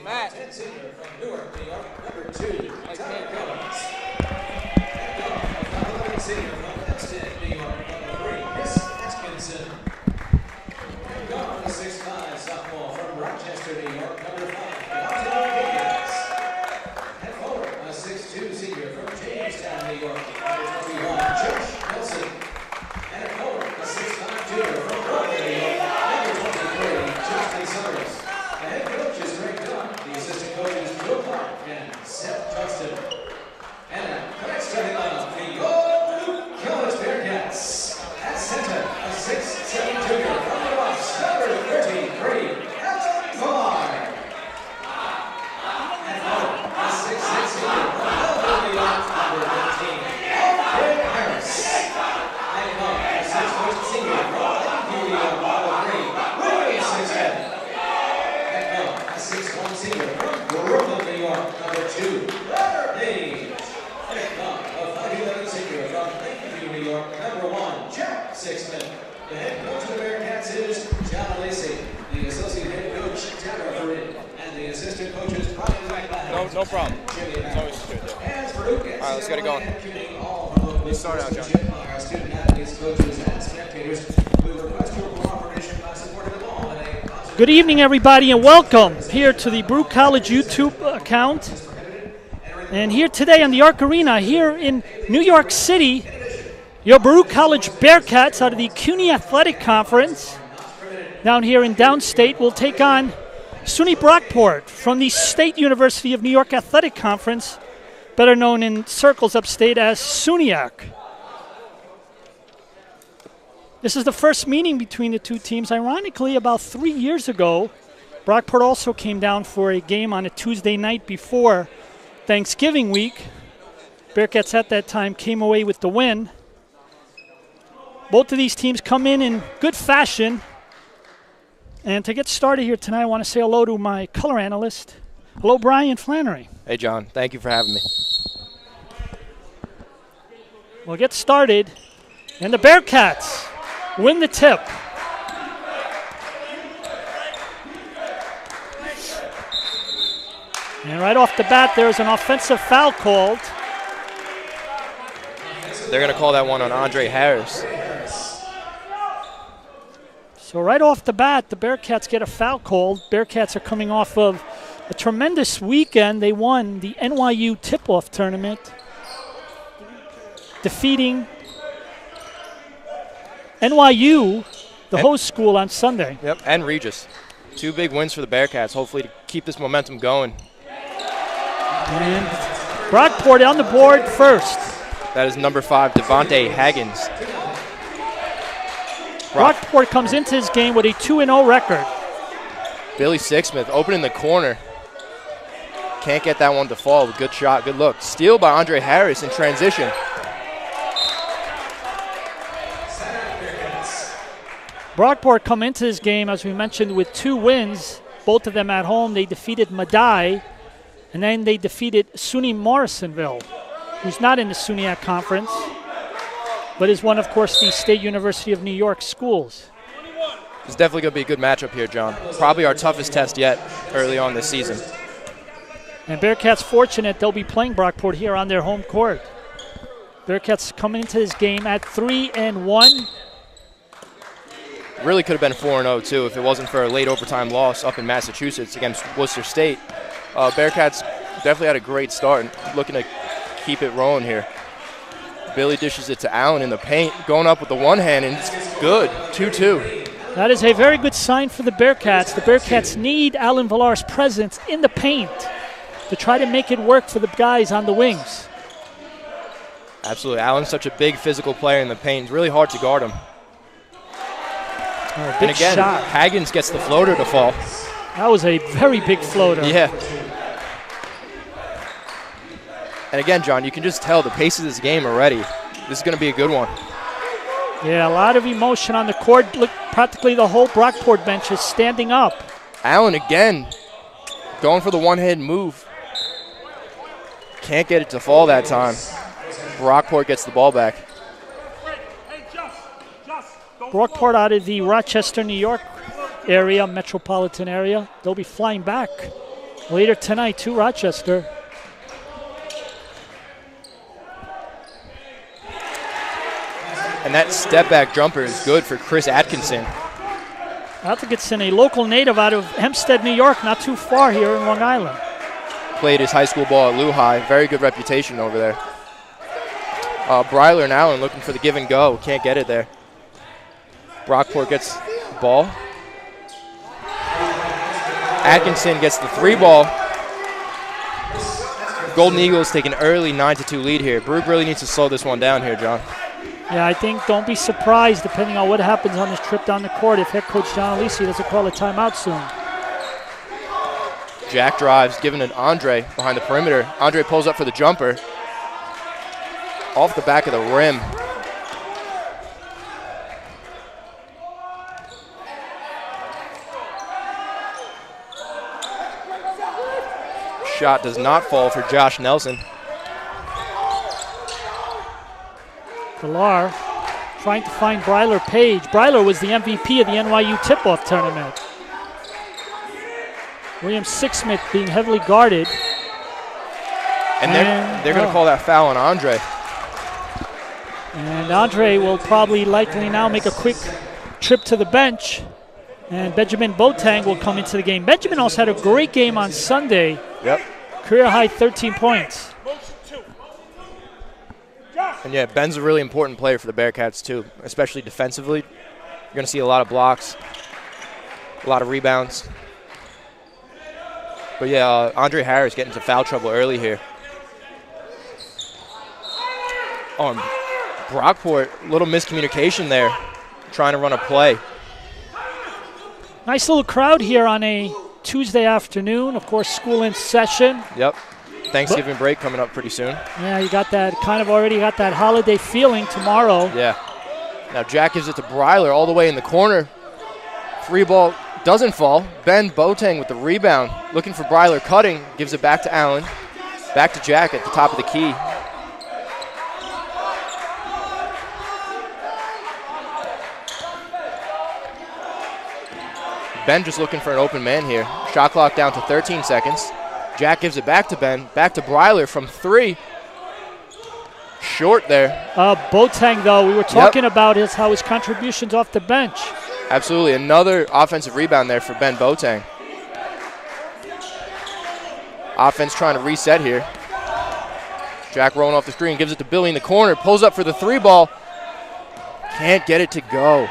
Matt. From Newark, New York, number 2, Senior from Hempstead, New York, number 3, Chris Atkinson. And guard, the 6'5" sophomore from Rochester, New York, number 5, Higgins. And forward, a 6'2" senior from Jamestown, New York, number 21, Josh Nelson. And forward, a 6'5" junior from Brooklyn, New York, number 23, Justin Summers. The head coach is Greg Dunn. The assistant coaches Joe Clark and Seth Johnston. And tonight's starting lineup, the Baruch College Bearcats. At center, a 6'7" junior from the Buffs, number 33, Alan Villar. And forward, a 6'6" senior from Melbourne, New York, number 15, Alfred Harris. And forward, a 6' senior from Lakeview, New York, number 3, William Sixton. 6'1" senior from Brooklyn, New York, number 2, Robert Page. And a 5'11" senior from Lakeview, New York, number 1, Jack Sixman. The head coach of the Bearcats is John Lacey. The associate head coach, Tara Farid. And the assistant coaches, Brian McLeod. No problem. It's always good. All right, let's get it going. You start out, John. Our student athletes, coaches, and spectators, we request your cooperation by supporting the ball in a Good evening, everybody, and welcome here to the Baruch College YouTube account. And here today on the Arc Arena, here in New York City, your Baruch College Bearcats out of the CUNY Athletic Conference down here in downstate will take on SUNY Brockport from the State University of New York Athletic Conference, better known in circles upstate as SUNYAC. This is the first meeting between the two teams. Ironically, about 3 years ago, Brockport also came down for a game on a Tuesday night before Thanksgiving week. Bearcats at that time came away with the win. Both of these teams come in good fashion. And to get started here tonight, I want to say hello to my color analyst. Hello, Brian Flannery. Hey, John. Thank you for having me. We'll get started. And the Bearcats win the tip. And right off the bat, there's an offensive foul called. They're going to call that one on Andre Harris. So right off the bat, the Bearcats get a foul called. Bearcats are coming off of a tremendous weekend. They won the NYU tip-off tournament, defeating NYU, the host school, on Sunday. Yep, and Regis. 2 big wins for the Bearcats, hopefully to keep this momentum going. And Brockport on the board first. That is number 5, Devontae Haggins. Brockport comes into his game with a 2-0 record. Billy Sixsmith opening the corner. Can't get that one to fall. Good shot, good look. Steal by Andre Harris in transition. Brockport come into this game, as we mentioned, with 2 wins, both of them at home. They defeated Madai, and then they defeated SUNY Morrisonville, who's not in the SUNYAC conference, but is one, of course, the State University of New York schools. It's definitely going to be a good matchup here, John. Probably our toughest test yet early on this season. And Bearcats fortunate they'll be playing Brockport here on their home court. Bearcats coming into this game at 3-1. Really could have been 4-0 too if it wasn't for a late overtime loss up in Massachusetts against Worcester State. Bearcats definitely had a great start, looking to keep it rolling here. Billy dishes it to Allen in the paint, going up with the one hand, and it's good, 2-2. That is a very good sign for the Bearcats. The Bearcats need Alan Villar's presence in the paint to try to make it work for the guys on the wings. Absolutely. Allen's such a big physical player in the paint. It's really hard to guard him. Oh, and again, shot. Haggins gets the floater to fall. That was a very big floater. Yeah. And again, John, you can just tell the pace of this game already. This is going to be a good one. Yeah, a lot of emotion on the court. Look, practically the whole Brockport bench is standing up. Allen again going for the one-hand move. Can't get it to fall that time. Brockport gets the ball back. Brockport out of the Rochester, New York area, metropolitan area. They'll be flying back later tonight to Rochester. And that step back jumper is good for Chris Atkinson. Atkinson, a local native out of Hempstead, New York, not too far here in Long Island. Played his high school ball at Lehigh. Very good reputation over there. Bryler and Allen looking for the give and go. Can't get it there. Brockport gets the ball. Atkinson gets the 3 ball. Golden Eagles take an early 9-2 lead here. Baruch really needs to slow this one down here, John. Yeah, I think don't be surprised, depending on what happens on this trip down the court, if head coach John Alisi doesn't call a timeout soon. Jack drives, giving it Andre behind the perimeter. Andre pulls up for the jumper. Off the back of the rim. Shot does not fall for Josh Nelson. Villar trying to find Bryler Page. Bryler was the MVP of the NYU tip-off tournament. William Sixsmith being heavily guarded. And they're going to call that foul on Andre. And Andre will probably likely now make a quick trip to the bench. And Benjamin Boateng will come into the game. Benjamin also had a great game on Sunday. Yep. Career high 13 points. And yeah, Ben's a really important player for the Bearcats too, especially defensively. You're going to see a lot of blocks, a lot of rebounds. But yeah, Andre Harris getting into foul trouble early here. Brockport, little miscommunication there, trying to run a play. Nice little crowd here on a Tuesday afternoon. Of course, school in session. Yep. Thanksgiving break coming up pretty soon. Yeah, you got that, kind of already got that holiday feeling tomorrow. Yeah. Now Jack gives it to Bryler all the way in the corner. 3 ball doesn't fall. Ben Boateng with the rebound. Looking for Bryler cutting. Gives it back to Allen. Back to Jack at the top of the key. Ben just looking for an open man here. Shot clock down to 13 seconds. Jack gives it back to Ben. Back to Bryler from 3. Short there. Boateng, though, we were talking about how his contributions off the bench. Absolutely. Another offensive rebound there for Ben Boateng. Offense trying to reset here. Jack rolling off the screen. Gives it to Billy in the corner. Pulls up for the 3 ball. Can't get it to go.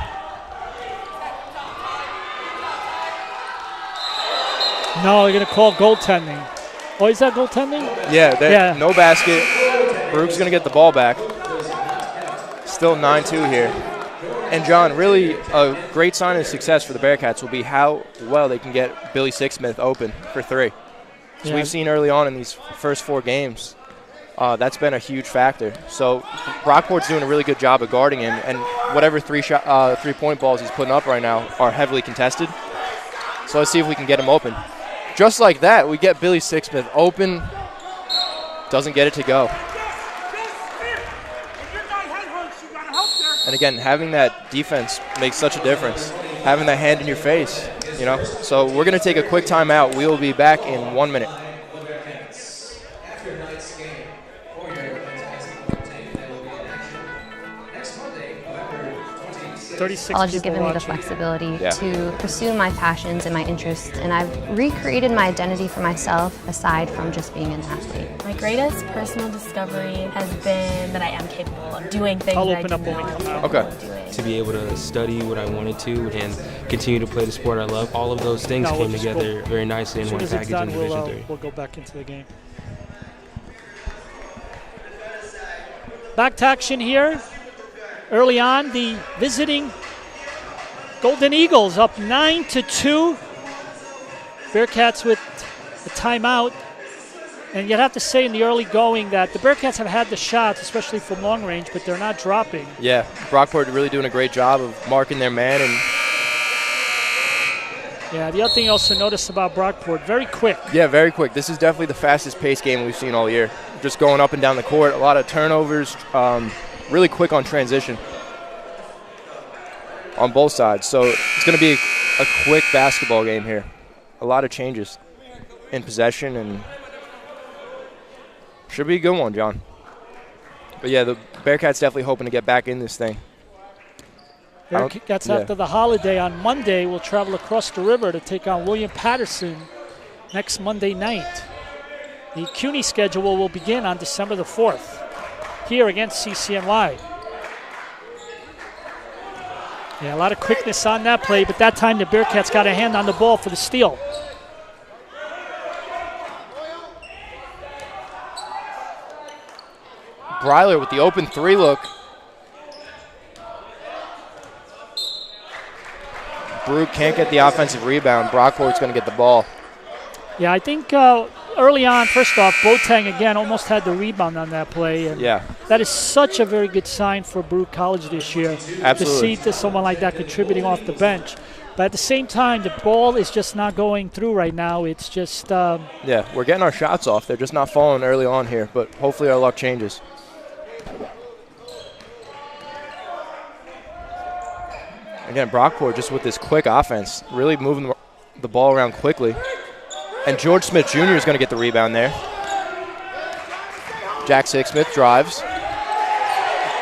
No, they're going to call goaltending. Oh, is that goaltending? Yeah, no basket. Baruch's going to get the ball back. Still 9-2 here. And, John, really a great sign of success for the Bearcats will be how well they can get Billy Sixsmith open for 3. So we've seen early on in these first 4 games, that's been a huge factor. So Brockport's doing a really good job of guarding him, and whatever 3-point balls he's putting up right now are heavily contested. So let's see if we can get him open. Just like that, we get Billy Sixsmith open. Doesn't get it to go. And again, having that defense makes such a difference. Having that hand in your face, you know. So we're going to take a quick timeout. We will be back in 1 minute. After tonight's game, 4-year basketball team that will be in action next Monday, November 26th. 36 College has people given me the watching. flexibility to pursue my passions and my interests, and I've recreated my identity for myself aside from just being an athlete. My greatest personal discovery has been that I am capable of doing things I'll that open I up when we come out. Okay. To be able to study what I wanted to and continue to play the sport I love, all of those things No, we'll came just together very nicely As in soon one as it's package in done, Division 3. we'll go back into the game. Back to action here. Early on, the visiting Golden Eagles up 9-2. Bearcats with a timeout. And you'd have to say in the early going that the Bearcats have had the shots, especially from long range, but they're not dropping. Yeah, Brockport really doing a great job of marking their man. And yeah, the other thing you also notice about Brockport, very quick. yeah, very quick. This is definitely the fastest paced game we've seen all year. Just going up and down the court, a lot of turnovers, really quick on transition on both sides. So it's going to be a quick basketball game here. A lot of changes in possession, and should be a good one, John. But, yeah, the Bearcats definitely hoping to get back in this thing. Bearcats after the holiday on Monday will travel across the river to take on William Patterson next Monday night. The CUNY schedule will begin on December the 4th here against CCNY. Yeah, a lot of quickness on that play, but that time the Bearcats got a hand on the ball for the steal. Breiler with the open 3 look. Baruch can't get the offensive rebound. Brockport's going to get the ball. Yeah, I think early on, first off, Boateng again almost had the rebound on that play. And Yeah. that is such a very good sign for Baruch College this year. Absolutely. To see someone like that contributing off the bench. But at the same time, the ball is just not going through right now. It's just Yeah, we're getting our shots off. They're just not falling early on here, but hopefully our luck changes. Again, Brockport just with this quick offense, really moving the ball around quickly. And George Smith Jr. is going to get the rebound there. Jack Sixsmith drives.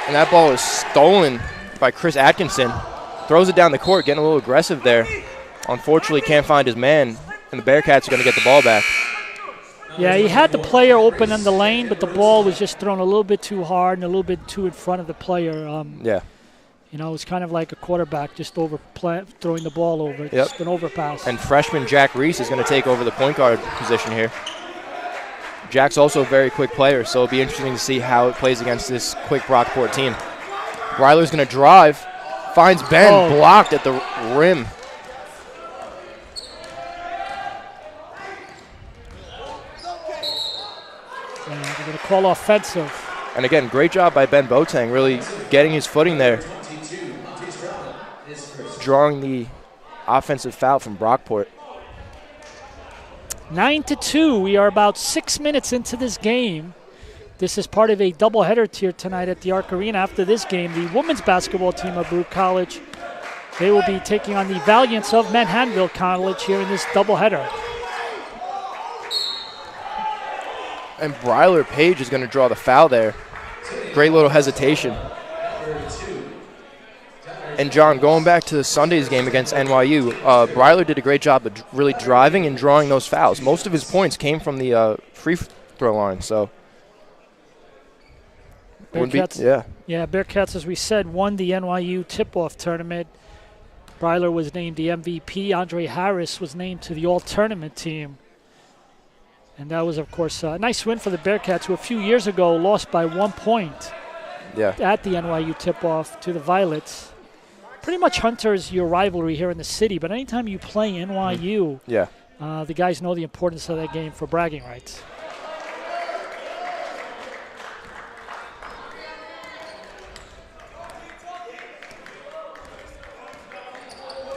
And that ball is stolen by Chris Atkinson. Throws it down the court, getting a little aggressive there. Unfortunately, can't find his man, and the Bearcats are going to get the ball back. Yeah, he had the player open in the lane, but the ball was just thrown a little bit too hard and a little bit too in front of the player. Yeah. You know, it was kind of like a quarterback just throwing the ball over. It's just an overpass. And freshman Jack Reese is going to take over the point guard position here. Jack's also a very quick player, so it'll be interesting to see how it plays against this quick Brockport team. Breiler's going to drive, finds Ben, blocked at the rim. And they're going to call offensive. And again, great job by Ben Boateng, really getting his footing there, drawing the offensive foul from Brockport. 9-2. We are about 6 minutes into this game. This is part of a doubleheader here tonight at the Arc Arena. After this game, the women's basketball team of Baruch College, they will be taking on the Valiants of Manhattanville College here in this doubleheader. And Breiler Page is going to draw the foul there. Great little hesitation. And John, going back to Sunday's game against NYU, Breiler did a great job of really driving and drawing those fouls. Most of his points came from the free throw line, so. Bearcats, yeah, Bearcats, as we said, won the NYU tip-off tournament. Breiler was named the MVP. Andre Harris was named to the all-tournament team. And that was, of course, a nice win for the Bearcats, who a few years ago lost by 1 point at the NYU tip-off to the Violets. Pretty much Hunter's your rivalry here in the city, but anytime you play NYU, the guys know the importance of that game for bragging rights.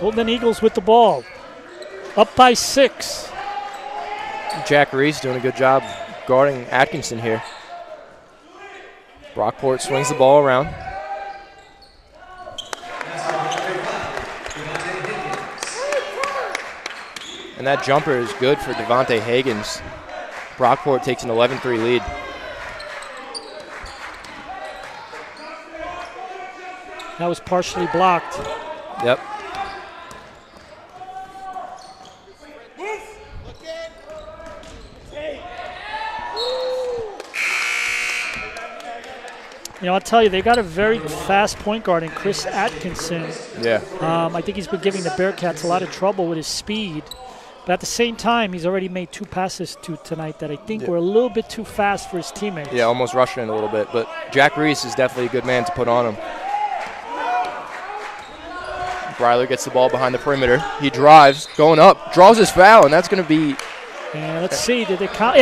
Golden Eagles with the ball, up by 6. Jack Reese doing a good job guarding Atkinson here. Brockport swings the ball around. And that jumper is good for Devontae Higgins. Brockport takes an 11-3 lead. That was partially blocked. Yep. You know, I'll tell you, they've got a very fast point guard in Chris Atkinson. Yeah. I think he's been giving the Bearcats a lot of trouble with his speed. But at the same time, he's already made 2 passes tonight that I think were a little bit too fast for his teammates. Yeah, almost rushing it a little bit. But Jack Reese is definitely a good man to put on him. Breiler gets the ball behind the perimeter. He drives, going up, draws his foul, and that's going to be... Yeah, let's see. Did they count?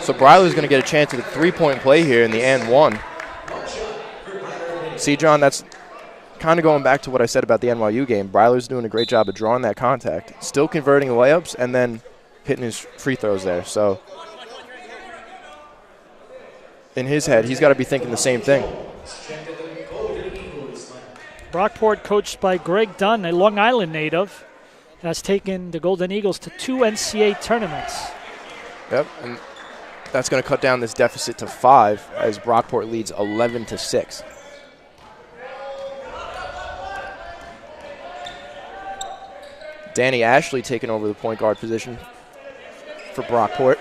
So Breiler's going to get a chance at a 3-point play here in the and one. See, John, that's kind of going back to what I said about the NYU game. Breiler's doing a great job of drawing that contact, still converting the layups, and then hitting his free throws there. So in his head, he's got to be thinking the same thing. Brockport, coached by Greg Dunn, a Long Island native, has taken the Golden Eagles to 2 NCAA tournaments. Yep, and that's going to cut down this deficit to 5 as Brockport leads 11-6. Danny Ashley taking over the point guard position for Brockport.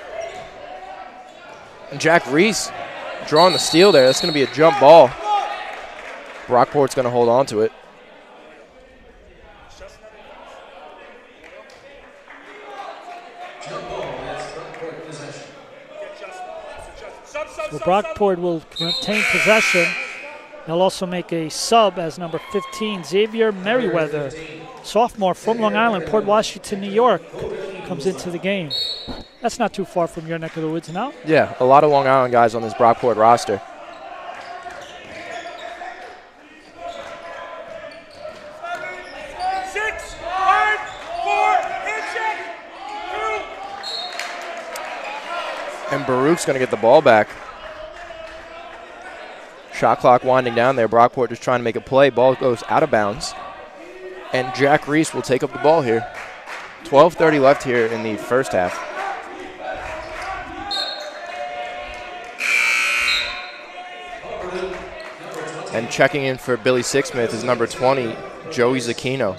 And Jack Reese drawing the steal there. That's going to be a jump ball. Brockport's going to hold on to it. So Brockport will retain possession. They'll also make a sub as number 15, Xavier Merriweather, sophomore from Long Island, Port Washington, New York, comes into the game. That's not too far from your neck of the woods now. Yeah, a lot of Long Island guys on this Brockport roster. And Baruch's going to get the ball back. Shot clock winding down there. Brockport just trying to make a play. Ball goes out of bounds. And Jack Reese will take up the ball here. 12:30 left here in the first half. And checking in for Billy Sixsmith is number 20, Joey Zucchino.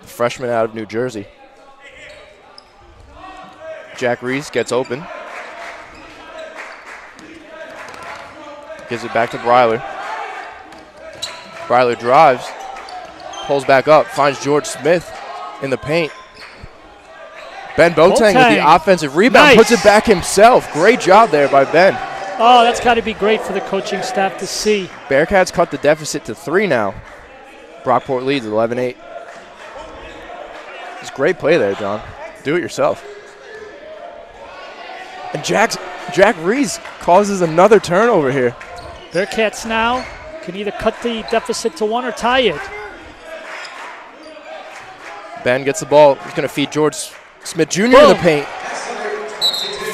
Freshman out of New Jersey. Jack Reese gets open. Gives it back to Breiler. Breiler drives. Pulls back up. Finds George Smith in the paint. Ben Boateng with the offensive rebound. Nice. Puts it back himself. Great job there by Ben. Oh, that's got to be great for the coaching staff to see. Bearcats cut the deficit to 3 now. Brockport leads 11-8. It's a great play there, John. Do it yourself. And Jack Reese causes another turnover here. Bearcats now can either cut the deficit to 1 or tie it. Ben gets the ball. He's going to feed George Smith Jr. in the paint.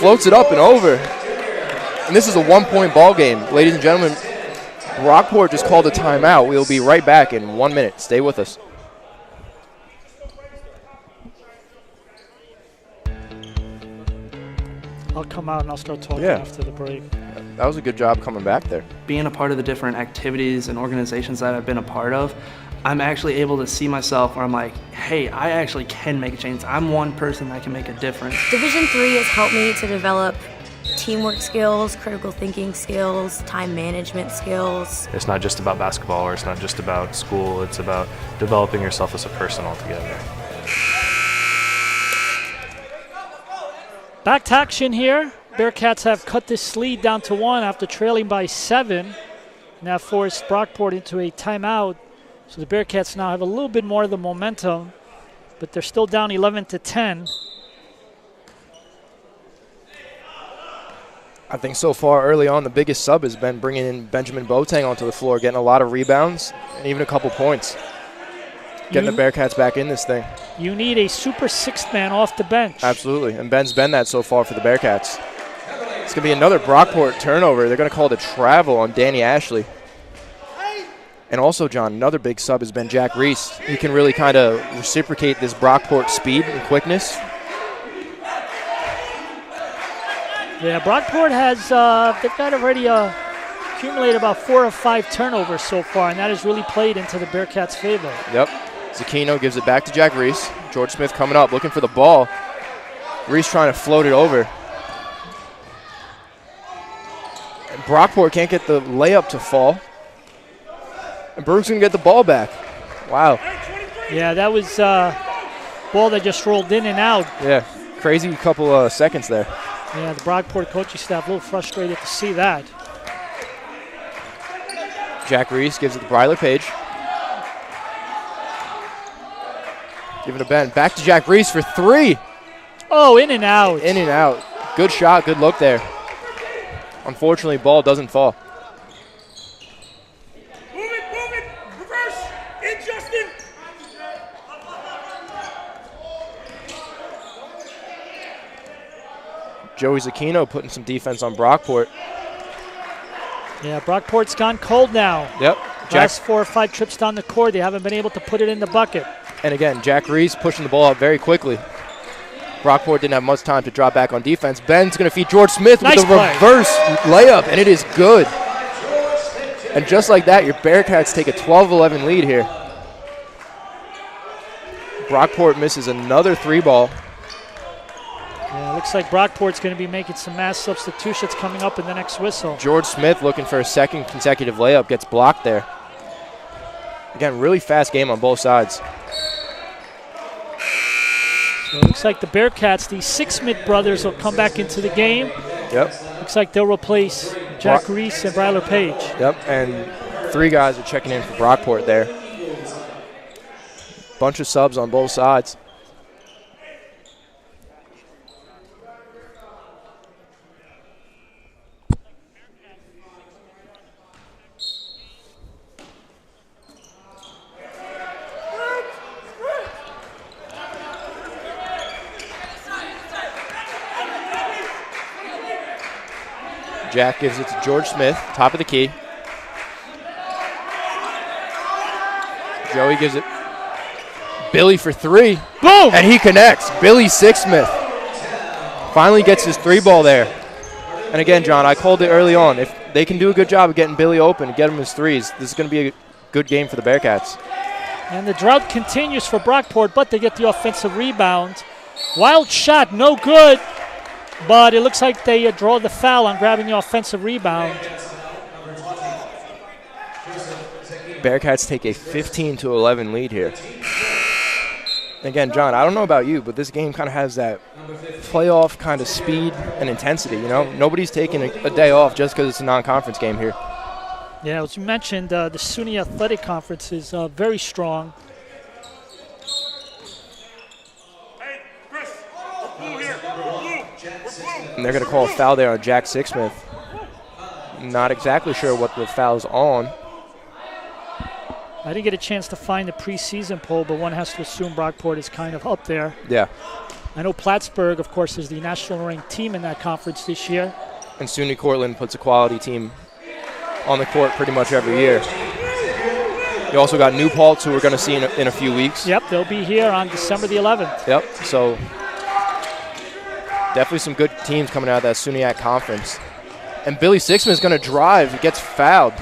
Floats it up and over. And this is a 1-point ball game. Ladies and gentlemen, Brockport just called a timeout. We'll be right back in 1 minute. Stay with us. I'll come out and I'll start talking Yeah. after the break. That was a good job coming back there. Being a part of the different activities and organizations that I've been a part of, I'm actually able to see myself where I'm like, hey, I actually can make a change. I'm one person that can make a difference. Division III has helped me to develop teamwork skills, critical thinking skills, time management skills. It's not just about basketball or it's not just about school. It's about developing yourself as a person altogether. Back to action here. Bearcats have cut this lead down to 1 after trailing by 7. And that forced Brockport into a timeout. So the Bearcats now have a little bit more of the momentum, but they're still down 11-10. I think so far early on, the biggest sub has been bringing in Benjamin Boateng onto the floor, getting a lot of rebounds and even a couple points. Getting the Bearcats back in this thing. You need a super 6th man off the bench. Absolutely, and Ben's been that so far for the Bearcats. It's going to be another Brockport turnover. They're going to call it a travel on Danny Ashley. And also, John, another big sub has been Jack Reese. He can really kind of reciprocate this Brockport speed and quickness. Yeah, Brockport has, they've got already accumulated about 4 or 5 turnovers so far, and that has really played into the Bearcats' favor. Yep. Zucchino gives it back to Jack Reese. George Smith coming up, looking for the ball. Reese trying to float it over. And Brockport can't get the layup to fall. And Baruch's going to get the ball back. Wow. Yeah, that was ball that just rolled in and out. Yeah, crazy couple seconds there. Yeah, the Brockport coaching staff a little frustrated to see that. Jack Reese gives it to Breiler Page. Give it to Ben. Back to Jack Reese for 3. Oh, in and out. In and out. Good shot, good look there. Unfortunately, ball doesn't fall. Move it, reverse, in Justin. Joey Zucchino putting some defense on Brockport. Yeah, Brockport's gone cold now. Yep. Last 4 or 5 trips down the court, they haven't been able to put it in the bucket. And again, Jack Reese pushing the ball up very quickly. Brockport didn't have much time to drop back on defense. Ben's going to feed George Smith with a reverse layup, and it is good. And just like that, your Bearcats take a 12-11 lead here. Brockport misses another 3-ball. Yeah, looks like Brockport's going to be making some mass substitutions coming up in the next whistle. George Smith looking for a second consecutive layup, gets blocked there. Again, really fast game on both sides. So it looks like the Bearcats, the Sixsmith brothers, will come back into the game. Yep. Looks like they'll replace Jack Reese and Bryler Page. Yep, and 3 guys are checking in for Brockport there. Bunch of subs on both sides. Jack gives it to George Smith, top of the key. Joey gives it. Billy for 3. Boom! And he connects. Billy Sixsmith finally gets his 3-ball there. And again, John, I called it early on. If they can do a good job of getting Billy open and get him his 3s, this is going to be a good game for the Bearcats. And the drought continues for Brockport, but they get the offensive rebound. Wild shot, no good. But it looks like they draw the foul on grabbing the offensive rebound. Bearcats take a 15-11 lead here. Again, John, I don't know about you, but this game kind of has that playoff kind of speed and intensity, you know? Nobody's taking a day off just because it's a non-conference game here. Yeah, as you mentioned, the SUNY Athletic Conference is very strong. And they're going to call a foul there on Jack Sixsmith. Not exactly sure what the foul's on. I didn't get a chance to find the preseason poll, but one has to assume Brockport is kind of up there. Yeah. I know Plattsburgh, of course, is the national ranked team in that conference this year. And SUNY Cortland puts a quality team on the court pretty much every year. You also got New Paltz, who we're going to see in a few weeks. Yep, they'll be here on December the 11th. Yep, so definitely some good teams coming out of that SUNYAC conference. And Billy Sixsmith is going to drive. He gets fouled.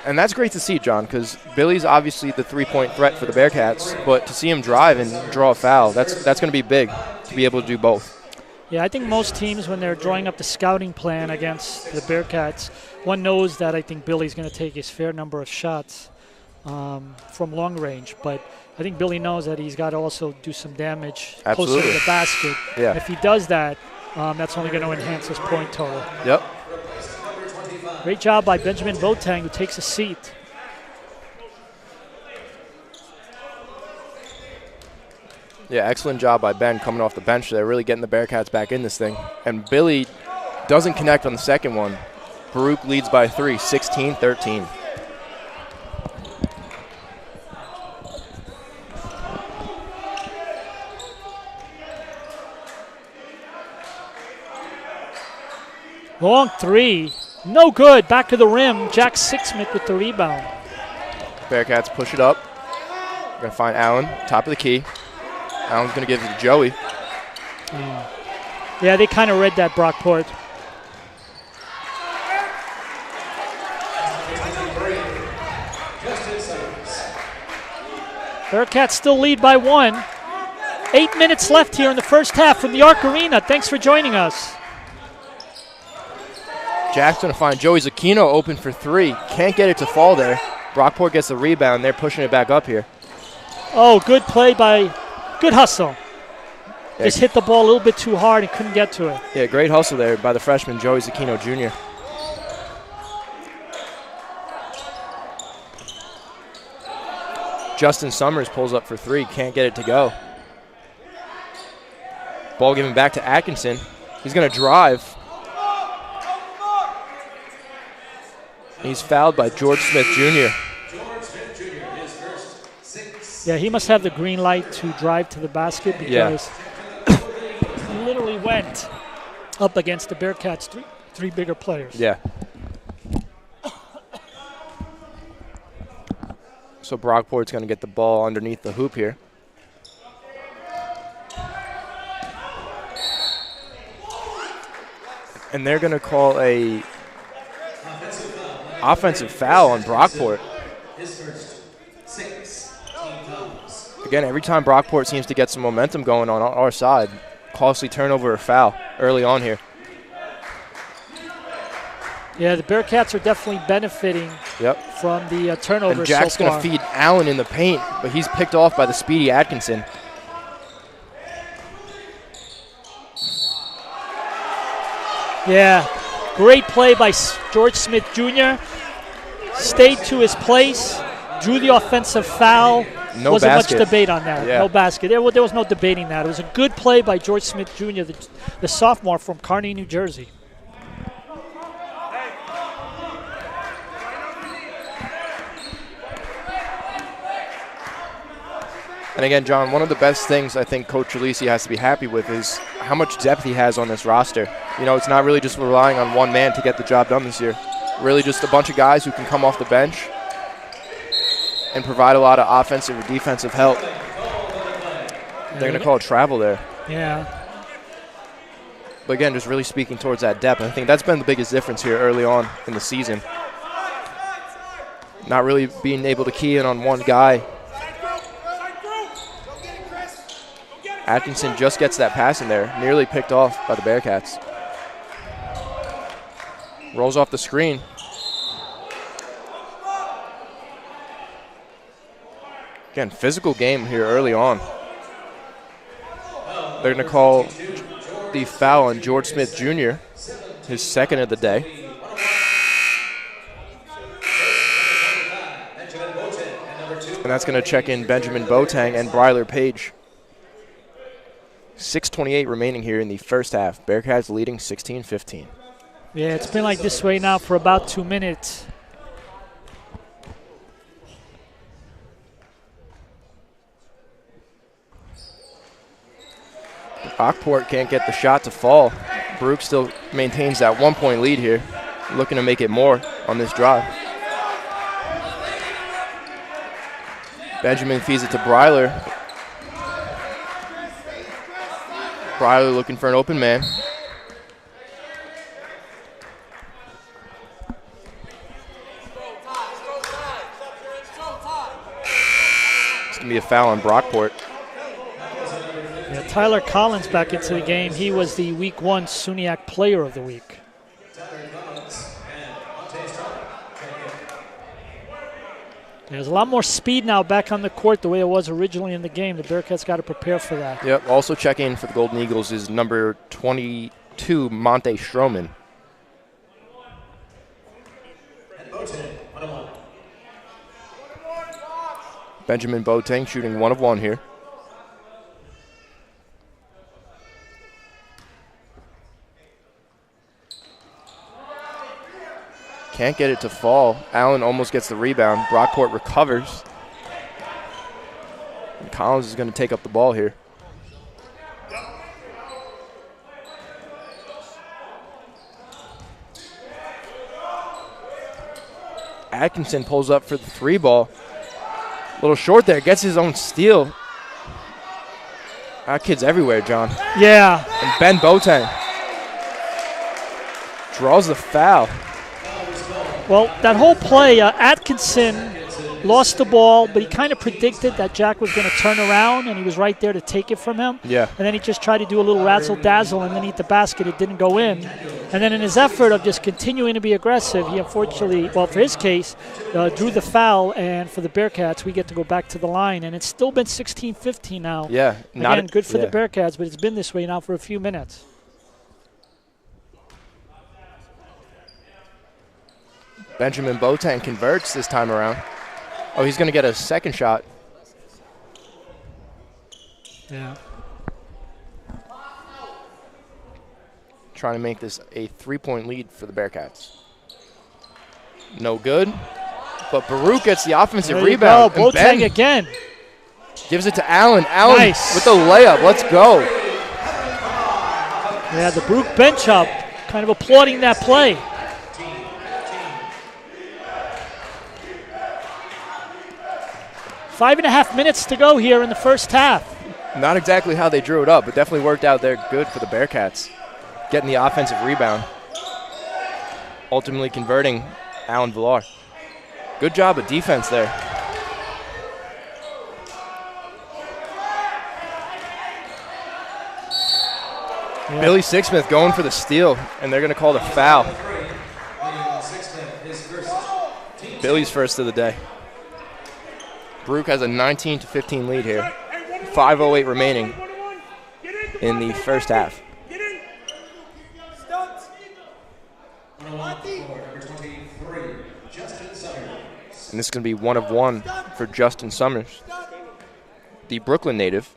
And that's great to see, John, because Billy's obviously the three-point threat for the Bearcats, but to see him drive and draw a foul, that's going to be big to be able to do both. Yeah, I think most teams, when they're drawing up the scouting plan against the Bearcats, one knows that I think Billy's going to take his fair number of shots from long range. But I think Billy knows that he's got to also do some damage closer to the basket. Yeah. And if he does that, that's only going to enhance his point total. Yep. Great job by Benjamin Boateng, who takes a seat. Yeah, excellent job by Ben coming off the bench there, really getting the Bearcats back in this thing. And Billy doesn't connect on the second one. Baruch leads by 3, 16-13. Long 3. No good. Back of the rim. Jack Sixsmith with the rebound. Bearcats push it up. Going to find Allen, top of the key. Allen's going to give it to Joey. Yeah, they kind of read that, Brockport. Bearcats still lead by 1. 8 minutes left here in the first half from the Arc Arena. Thanks for joining us. Jack's going to find Joey Zucchino open for 3. Can't get it to fall there. Brockport gets the rebound. They're pushing it back up here. Oh, good play by, good hustle. Yeah. Just hit the ball a little bit too hard and couldn't get to it. Yeah, great hustle there by the freshman, Joey Zucchino Jr. Justin Summers pulls up for 3. Can't get it to go. Ball given back to Atkinson. He's going to drive. He's fouled by George Smith Jr. Yeah, he must have the green light to drive to the basket because he literally went up against the Bearcats three bigger players. Yeah. So Brockport's going to get the ball underneath the hoop here. And they're going to call a offensive foul on Brockport. His first 6 team fouls. Again, every time Brockport seems to get some momentum going on our side, costly turnover or foul early on here. Yeah, the Bearcats are definitely benefiting from the turnovers. And Jack's going to feed Allen in the paint, but he's picked off by the speedy Atkinson. Yeah, great play by George Smith Jr. Stayed to his place, drew the offensive foul. No Wasn't basket. much debate on that. Yeah. No basket. There was no debating that. It was a good play by George Smith Jr., the sophomore from Kearney, New Jersey. And again, John, one of the best things I think Coach Alisi has to be happy with is how much depth he has on this roster. You know, it's not really just relying on one man to get the job done this year. Really just a bunch of guys who can come off the bench and provide a lot of offensive or defensive help. They're going to call it travel there. Yeah. But again, just really speaking towards that depth. I think that's been the biggest difference here early on in the season. Not really being able to key in on one guy. Atkinson just gets that pass in there, nearly picked off by the Bearcats. Rolls off the screen. Again, physical game here early on. They're going to call the foul on George Smith Jr., his second of the day. And that's going to check in Benjamin Boateng and Bryler Page. 6:28 remaining here in the first half. Bearcats leading 16-15. Yeah, it's been like this way now for about 2 minutes. Brockport can't get the shot to fall. Baruch still maintains that 1-point lead here, looking to make it more on this drive. Benjamin feeds it to Bryler. Bryler looking for an open man. It's going to be a foul on Brockport. Yeah, Tyler Collins back into the game. He was the Week 1 SUNYAC Player of the Week. There's a lot more speed now back on the court the way it was originally in the game. The Bearcats got to prepare for that. Yep, also checking in for the Golden Eagles is number 22, Monte Stroman. Benjamin Boateng shooting 1 of 1 here. Can't get it to fall. Allen almost gets the rebound. Brockport recovers. And Collins is going to take up the ball here. Atkinson pulls up for the 3 ball. A little short there. Gets his own steal. That kid's everywhere, John. Yeah. And Ben Boateng draws the foul. Well, that whole play, Atkinson lost the ball, but he kind of predicted that Jack was going to turn around, and he was right there to take it from him. Yeah. And then he just tried to do a little razzle-dazzle underneath the basket. It didn't go in. And then in his effort of just continuing to be aggressive, he unfortunately, well, for his case, drew the foul. And for the Bearcats, we get to go back to the line. And it's still been 16-15 now. Yeah. Again, good for the Bearcats, but it's been this way now for a few minutes. Benjamin Boateng converts this time around. Oh, he's going to get a second shot. Yeah. Trying to make this a 3-point lead for the Bearcats. No good. But Baruch gets the offensive rebound. Go. Boateng again. Gives it to Allen. Allen nice. with the layup. Let's go. Yeah, the Baruch bench up kind of applauding that play. Five and a half minutes to go here in the first half. Not exactly how they drew it up, but definitely worked out there good for the Bearcats. Getting the offensive rebound. Ultimately converting Alan Villar. Good job of defense there. Yeah. Billy Sixsmith going for the steal, and they're going to call the foul. Billy's first of the day. Baruch has a 19-15 lead here. 5:08 remaining in the first half. And this is going to be 1 of 1 for Justin Summers, the Brooklyn native.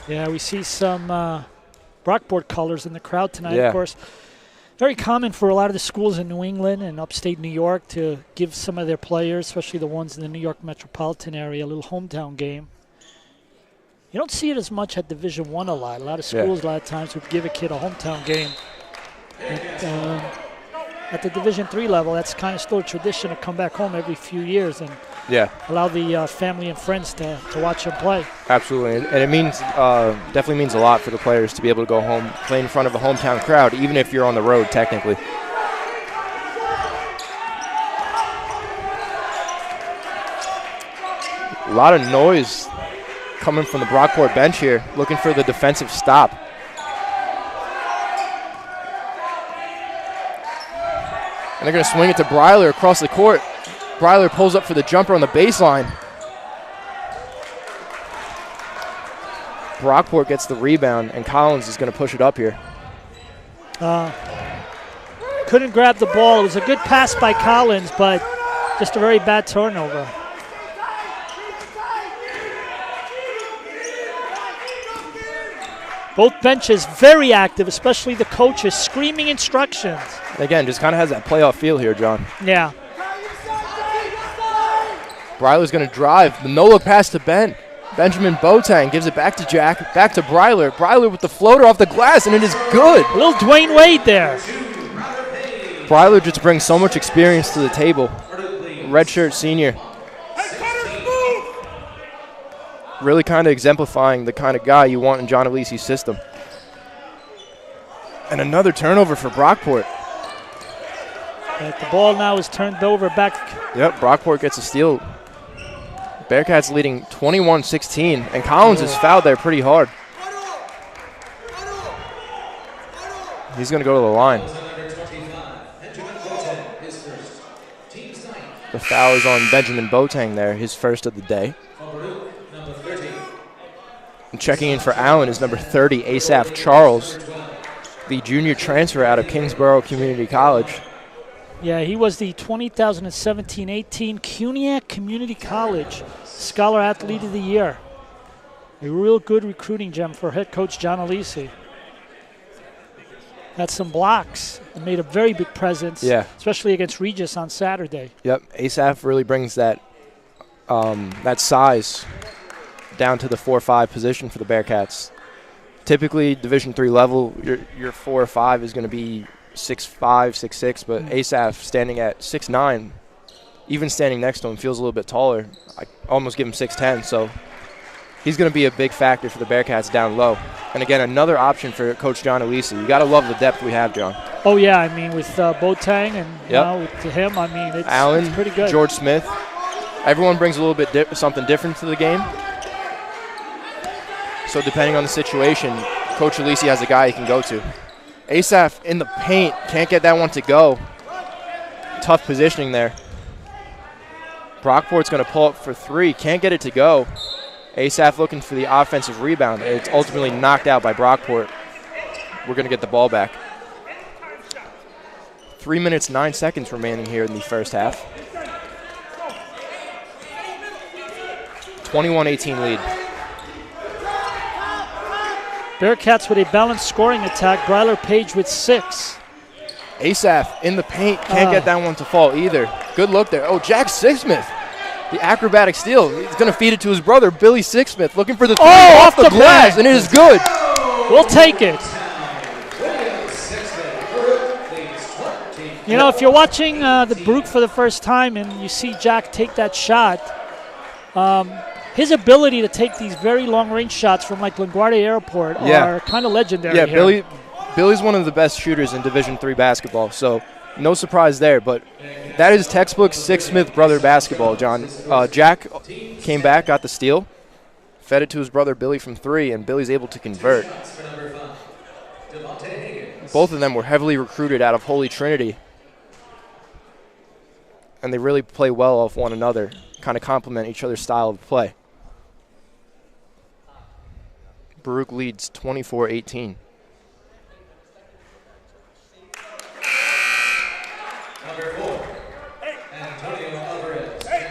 Yeah, we see some Brockport colors in the crowd tonight, Yeah. of course. Very common for a lot of the schools in New England and upstate New York to give some of their players, especially the ones in the New York metropolitan area, a little hometown game. You don't see it as much at Division I a lot. A lot of schools, a lot of times, would give a kid a hometown game. At the Division III level, that's kind of still a tradition to come back home every few years and allow the family and friends to watch them play. Absolutely, and it means definitely means a lot for the players to be able to go home, play in front of a hometown crowd, even if you're on the road technically. A lot of noise coming from the Brockport bench here, looking for the defensive stop. And they're going to swing it to Breiler across the court. Breiler pulls up for the jumper on the baseline. Brockport gets the rebound, and Collins is going to push it up here. Couldn't grab the ball. It was a good pass by Collins, but just a very bad turnover. Both benches very active, especially the coaches, screaming instructions. Again, just kind of has that playoff feel here, John. Yeah. Breiler's going to drive. The no-look pass to Benjamin Boateng gives it back to Jack, back to Breiler. Breiler with the floater off the glass, and it is good. A little Dwayne Wade there. Breiler just brings so much experience to the table. Redshirt senior. Really kind of exemplifying the kind of guy you want in John Alisi's system. And another turnover for Brockport. But the ball now is turned over back. Yep, Brockport gets a steal. Bearcats leading 21-16, and Collins is fouled there pretty hard. He's going to go to the line. The foul is on Benjamin Boateng there, his first of the day. And checking in for Allen is number 30, Asaph Charles, the junior transfer out of Kingsborough Community College. Yeah, he was the 2017-18 CUNYAC Community College Scholar Athlete of the Year. A real good recruiting gem for head coach John Alisi. Had some blocks and made a very big presence, especially against Regis on Saturday. Yep, Asaph really brings that that size down to the 4-5 position for the Bearcats. Typically, Division III level, your 4 or 5 is going to be 6'5", 6'6", but Asaph standing at 6'9", even standing next to him, feels a little bit taller. I almost give him 6'10", so he's going to be a big factor for the Bearcats down low. And again, another option for Coach John Alisi. You got to love the depth we have, John. Oh yeah, I mean with Boateng and now with him, I mean it's pretty good. George Smith, everyone brings a little bit something different to the game. So depending on the situation, Coach Alisi has a guy he can go to. Asaph in the paint, can't get that one to go. Tough positioning there. Brockport's going to pull up for 3, can't get it to go. Asaph looking for the offensive rebound. It's ultimately knocked out by Brockport. We're going to get the ball back. 3 minutes, 9 seconds remaining here in the first half. 21-18 lead. Bearcats with a balanced scoring attack. Breiler Page with 6. Asaph in the paint. Can't get that one to fall either. Good look there. Oh, Jack Sixsmith The acrobatic steal. He's going to feed it to his brother, Billy Sixsmith, looking for the three off the glass, back. and it is good. We'll take it. You know, if you're watching the Baruch for the first time and you see Jack take that shot, his ability to take these very long-range shots from like LaGuardia Airport are kind of legendary. Yeah, here. Billy's one of the best shooters in Division III basketball, so no surprise there. But that is textbook Sixsmith brother basketball, John. Jack came back, got the steal, fed it to his brother Billy from 3, and Billy's able to convert. Both of them were heavily recruited out of Holy Trinity, and they really play well off one another, kind of complement each other's style of play. Baruch leads 24-18.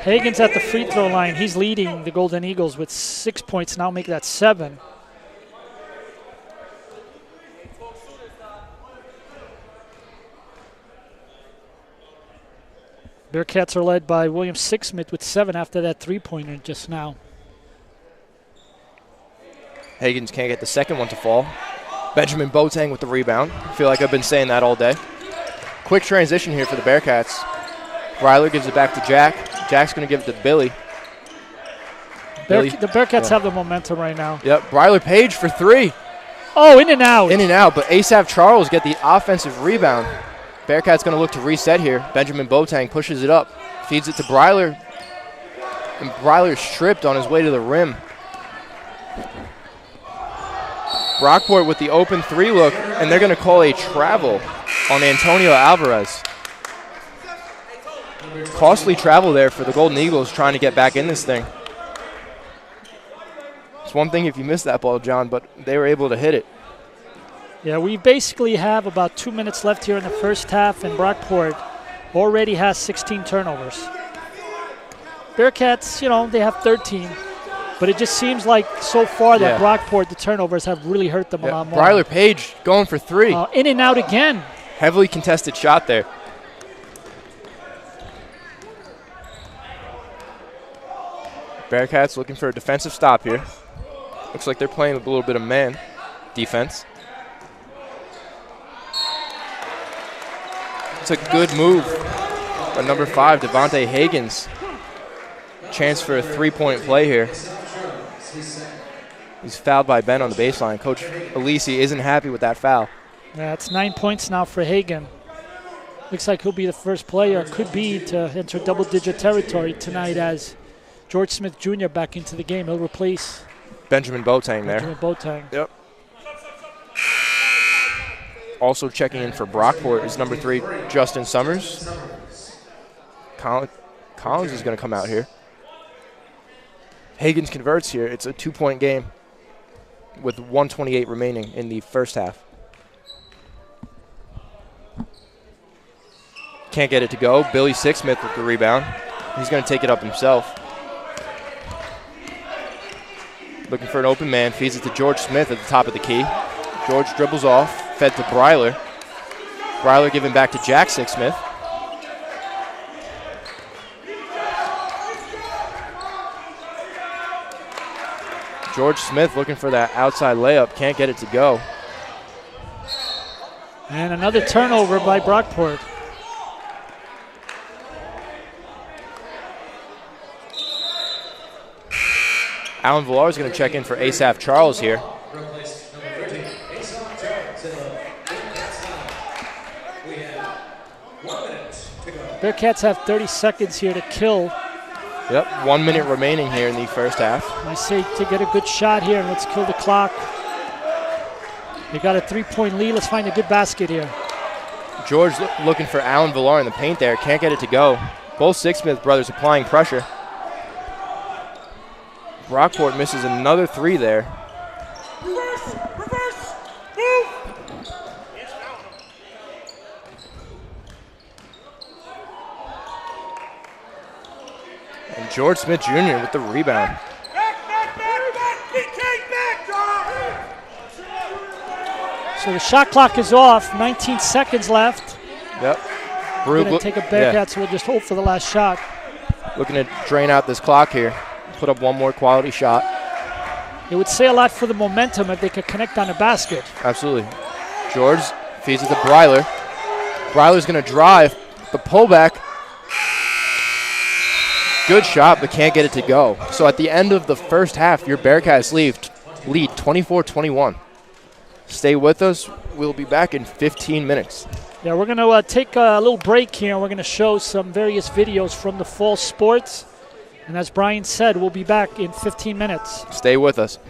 Hagen's at the free throw line. He's leading the Golden Eagles with 6 points. Now make that 7. Bearcats are led by William Sixsmith with 7 after that three-pointer just now. Hagens can't get the second one to fall. Benjamin Boateng with the rebound. I feel like I've been saying that all day. Quick transition here for the Bearcats. Ryler gives it back to Jack. Jack's going to give it to Billy. The Bearcats have the momentum right now. Yep, Bryler Page for 3. Oh, in and out. In and out, but Asaph Charles get the offensive rebound. Bearcats going to look to reset here. Benjamin Boateng pushes it up, feeds it to Bryler, and Bryler's stripped on his way to the rim. Brockport with the open 3 look, and they're going to call a travel on Antonio Alvarez. Costly travel there for the Golden Eagles trying to get back in this thing. It's one thing if you miss that ball, John, but they were able to hit it. Yeah, we basically have about 2 minutes left here in the first half, and Brockport already has 16 turnovers. Bearcats, you know, they have 13, but it just seems like so far that Brockport, the turnovers have really hurt them a lot more. Bryler Page going for 3. In and out again. Heavily contested shot there. Bearcats looking for a defensive stop here. Looks like they're playing with a little bit of man defense. It's a good move by number 5, Devontae Hagens. Chance for a 3-point play here. He's fouled by Ben on the baseline. Coach Alisi isn't happy with that foul. Yeah, it's 9 points now for Hagen. Looks like he'll be the first player, could be, to enter double-digit territory tonight as George Smith Jr. back into the game. He'll replace Benjamin Boateng there. Benjamin Boateng. Yep. Also checking in for Brockport is number 3, Justin Summers. Collins is going to come out here. Hagens converts here. It's a 2-point game with 1:28 remaining in the first half. Can't get it to go. Billy Sixsmith with the rebound. He's going to take it up himself. Looking for an open man. Feeds it to George Smith at the top of the key. George dribbles off. Fed to Bryler. Bryler giving back to Jack Sixsmith. George Smith looking for that outside layup. Can't get it to go. And another turnover by Brockport. Alan Villar is going to check in for Asaph Charles here. Bearcats have 30 seconds here to kill. Yep, 1 minute remaining here in the first half. I say to get a good shot here and let's kill the clock. They got a 3-point lead. Let's find a good basket here. George looking for Alan Villar in the paint there. Can't get it to go. Both Sixsmith brothers applying pressure. Brockport misses another 3 there. Reverse, move. And George Smith Jr. with the rebound. Back. PK back, John. So the shot clock is off. 19 seconds left. Yep. We're going to take a Bearcats, so we'll just hope for the last shot. looking to drain out this clock here, put up one more quality shot. It would say a lot for the momentum if they could connect on a basket. Absolutely. George feeds it to Breiler. Breiler's going to drive. The pullback. Good shot, but can't get it to go. So at the end of the first half, your Bearcats lead 24-21. Stay with us. We'll be back in 15 minutes. Yeah, we're going to take a little break here. We're going to show some various videos from the fall sports. And as Brian said, we'll be back in 15 minutes. Stay with us.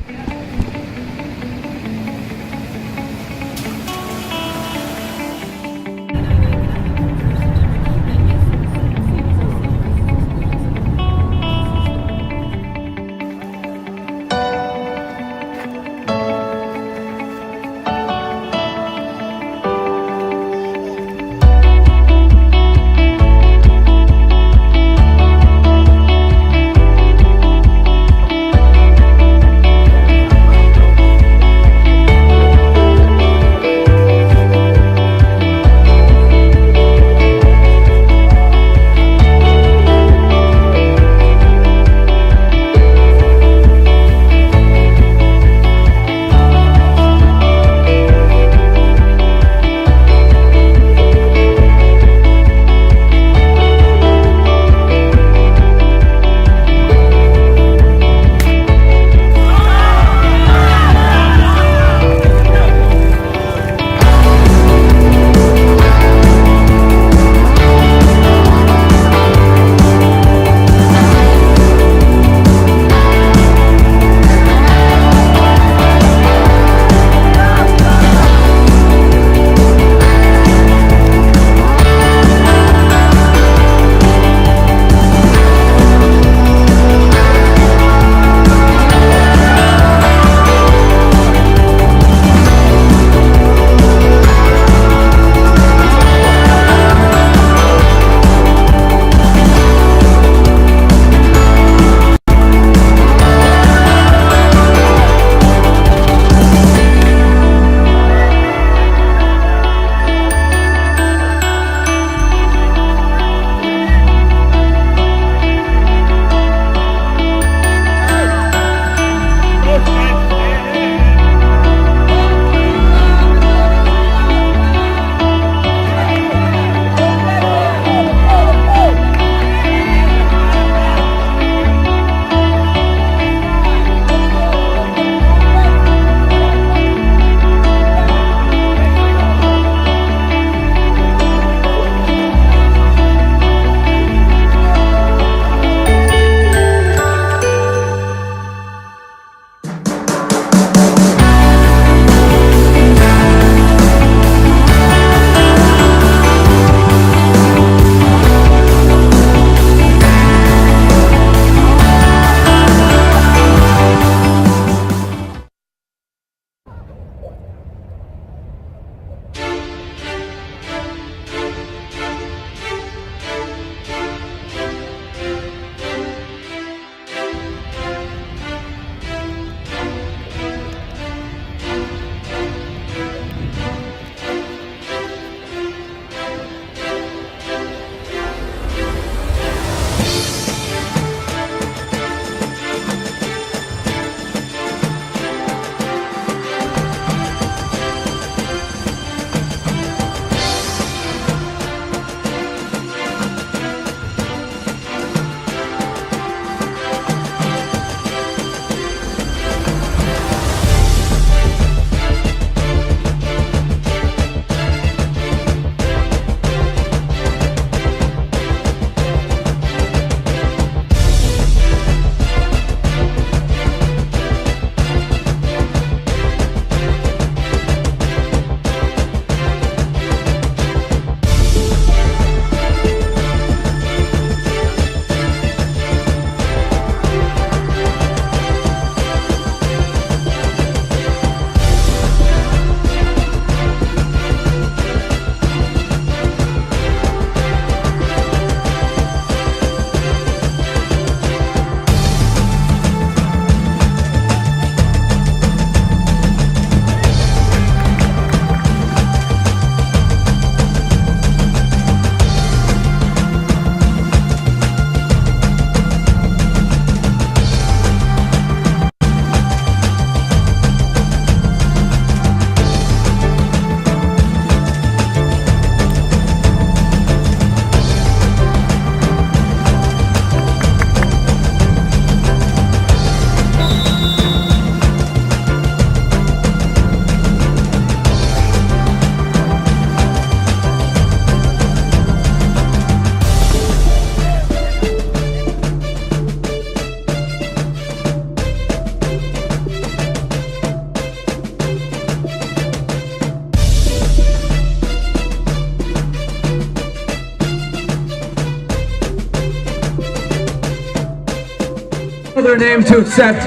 their name to accept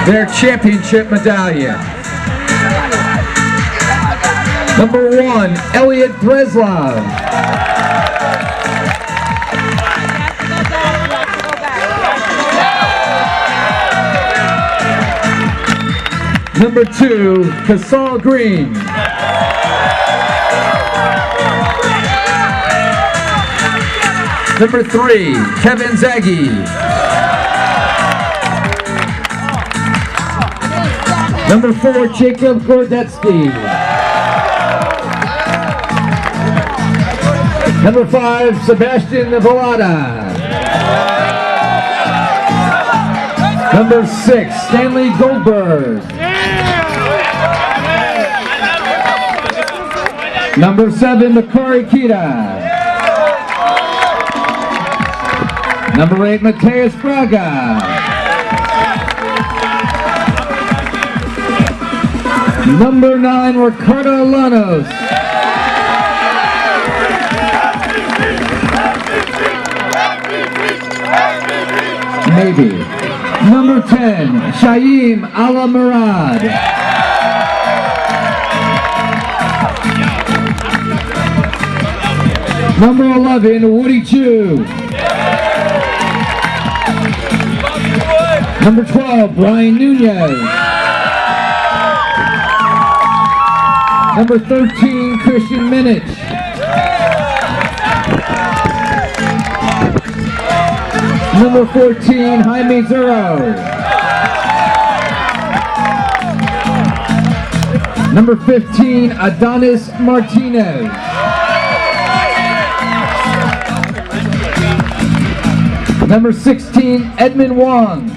their championship medallion. Number 1, Elliot Breslov. Number 2, Casal Green. Number 3, Kevin Zaggy. Number 4, Jacob Gordetsky. Number 5, Sebastian Vallada. Number 6, Stanley Goldberg. Number 7, Makari Kita. Number 8, Mateus Braga. Number 9, Ricardo Lanos. Maybe. Number 10, Shaim Ala Murad. Number 11, Woody Chu. Number 12, Brian Nunez. Number 13, Christian Minich. Number 14, Jaime Zuro. Number 15, Adonis Martinez. Number 16, Edmund Wong.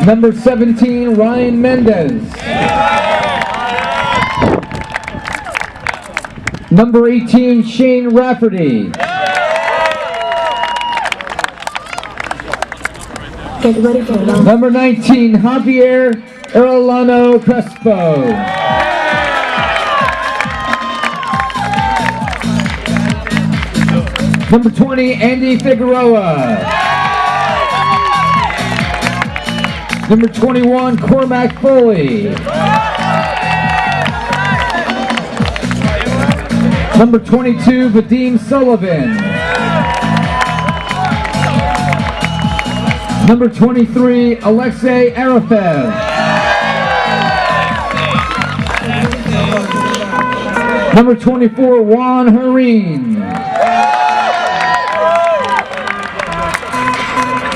Number 17, Ryan Mendez. Number 18, Shane Rafferty. Number 19, Javier Erolano Crespo. Number 20, Andy Figueroa. Number 21, Cormac Foley. Number 22, Vadim Sullivan. Number 23, Alexei Arafev. Number 24, Juan Hareen.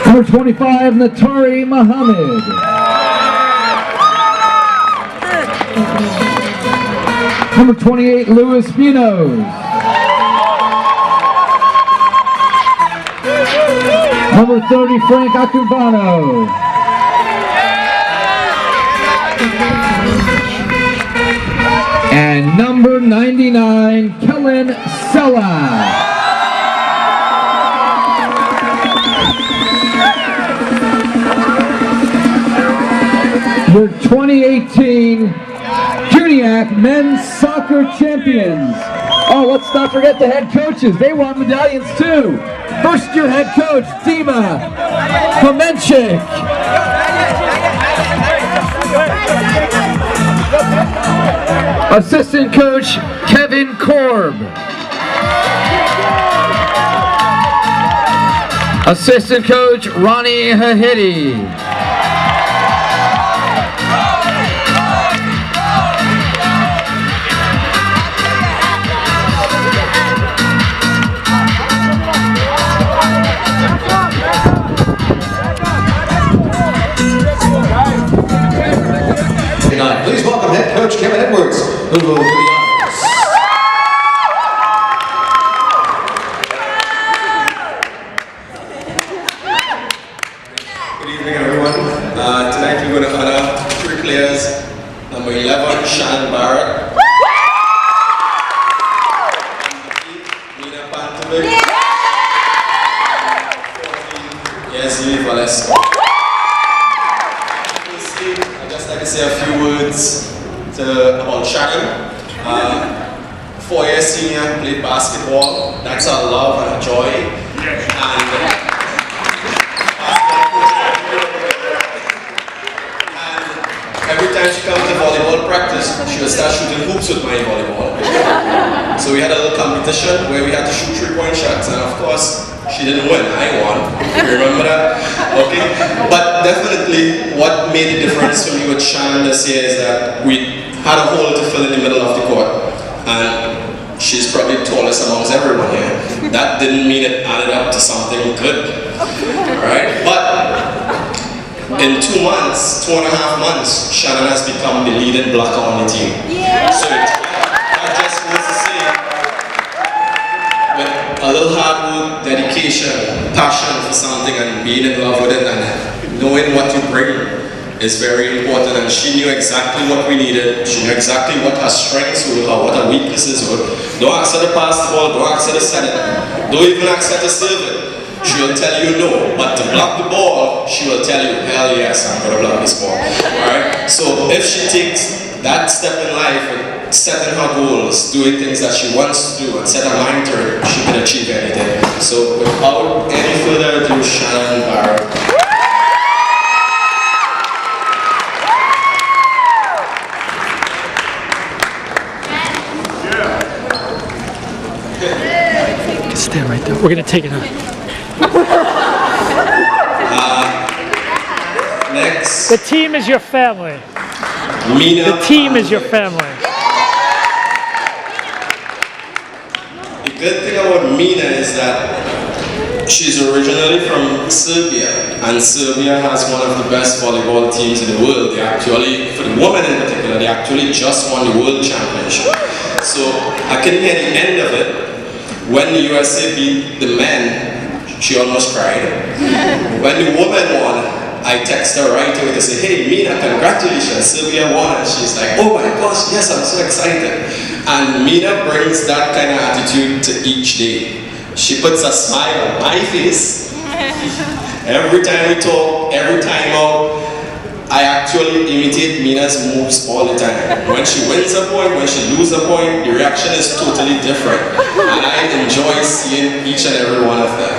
Number 25, Natari Muhammad. Number 28, Luis Munoz. Number 30, Frank Acubano. And number 99, Kellen Sella. Your 2018 Juniac Men's Soccer Champions. Oh, let's not forget the head coaches. They won medallions too. First year head coach, Dima Klemenchik. Assistant coach, Kevin Korb. Assistant coach, Ronnie Hahidi. Please welcome head coach Kevin Edwards, who will do the honors. Good evening, everyone. Tonight we're going to honor 3 players. Number 11, Sean Baruch. Nina Pantovic. 14, Yazzie Valesco. I'd just like to say a few words about Shannon. 4-year senior, played basketball. That's our love and our joy. Every time she comes to volleyball practice, she would start shooting hoops with my volleyball. So we had a little competition where we had to shoot 3-point shots, and of course, she didn't win, I won. Remember that? Okay? But definitely, what made the difference for me with Shannon this year is that we had a hole to fill in the middle of the court. And she's probably the tallest amongst everyone here. That didn't mean it added up to something good. Alright? But in 2 months, 2.5 months, Shannon has become the leading blocker on the team. So that just goes to say, with a little hard work, dedication, passion for something, and being in love with it, and knowing what you bring is very important. And she knew exactly what we needed. She knew exactly what her strengths were or what her weaknesses were. Don't ask her to pass the ball, don't ask her to set it, don't even ask her to serve it. She will tell you no, but to block the ball, she will tell you, hell yes, I'm going to block this ball. Alright? So if she takes that step in life, setting her goals, doing things that she wants to do, and set her mind to it, she can achieve anything. So without any further ado, Shannon Baruch. Stand right there. We're going to take it on. Next. The team is your family. Mina. The team is your family. The good thing about Mina is that she's originally from Serbia, and Serbia has one of the best volleyball teams in the world. They actually, for the women in particular, they actually just won the world championship. So I couldn't hear the end of it. When the USA beat the men, she almost cried. When the women won, I text her right away to say, hey Mina, congratulations, Serbia won. And she's like, oh my gosh, yes, I'm so excited. And Mina brings that kind of attitude to each day. She puts a smile on my face. Every time we talk, every time out, I actually imitate Mina's moves all the time. When she wins a point, when she loses a point, the reaction is totally different. And I enjoy seeing each and every one of them.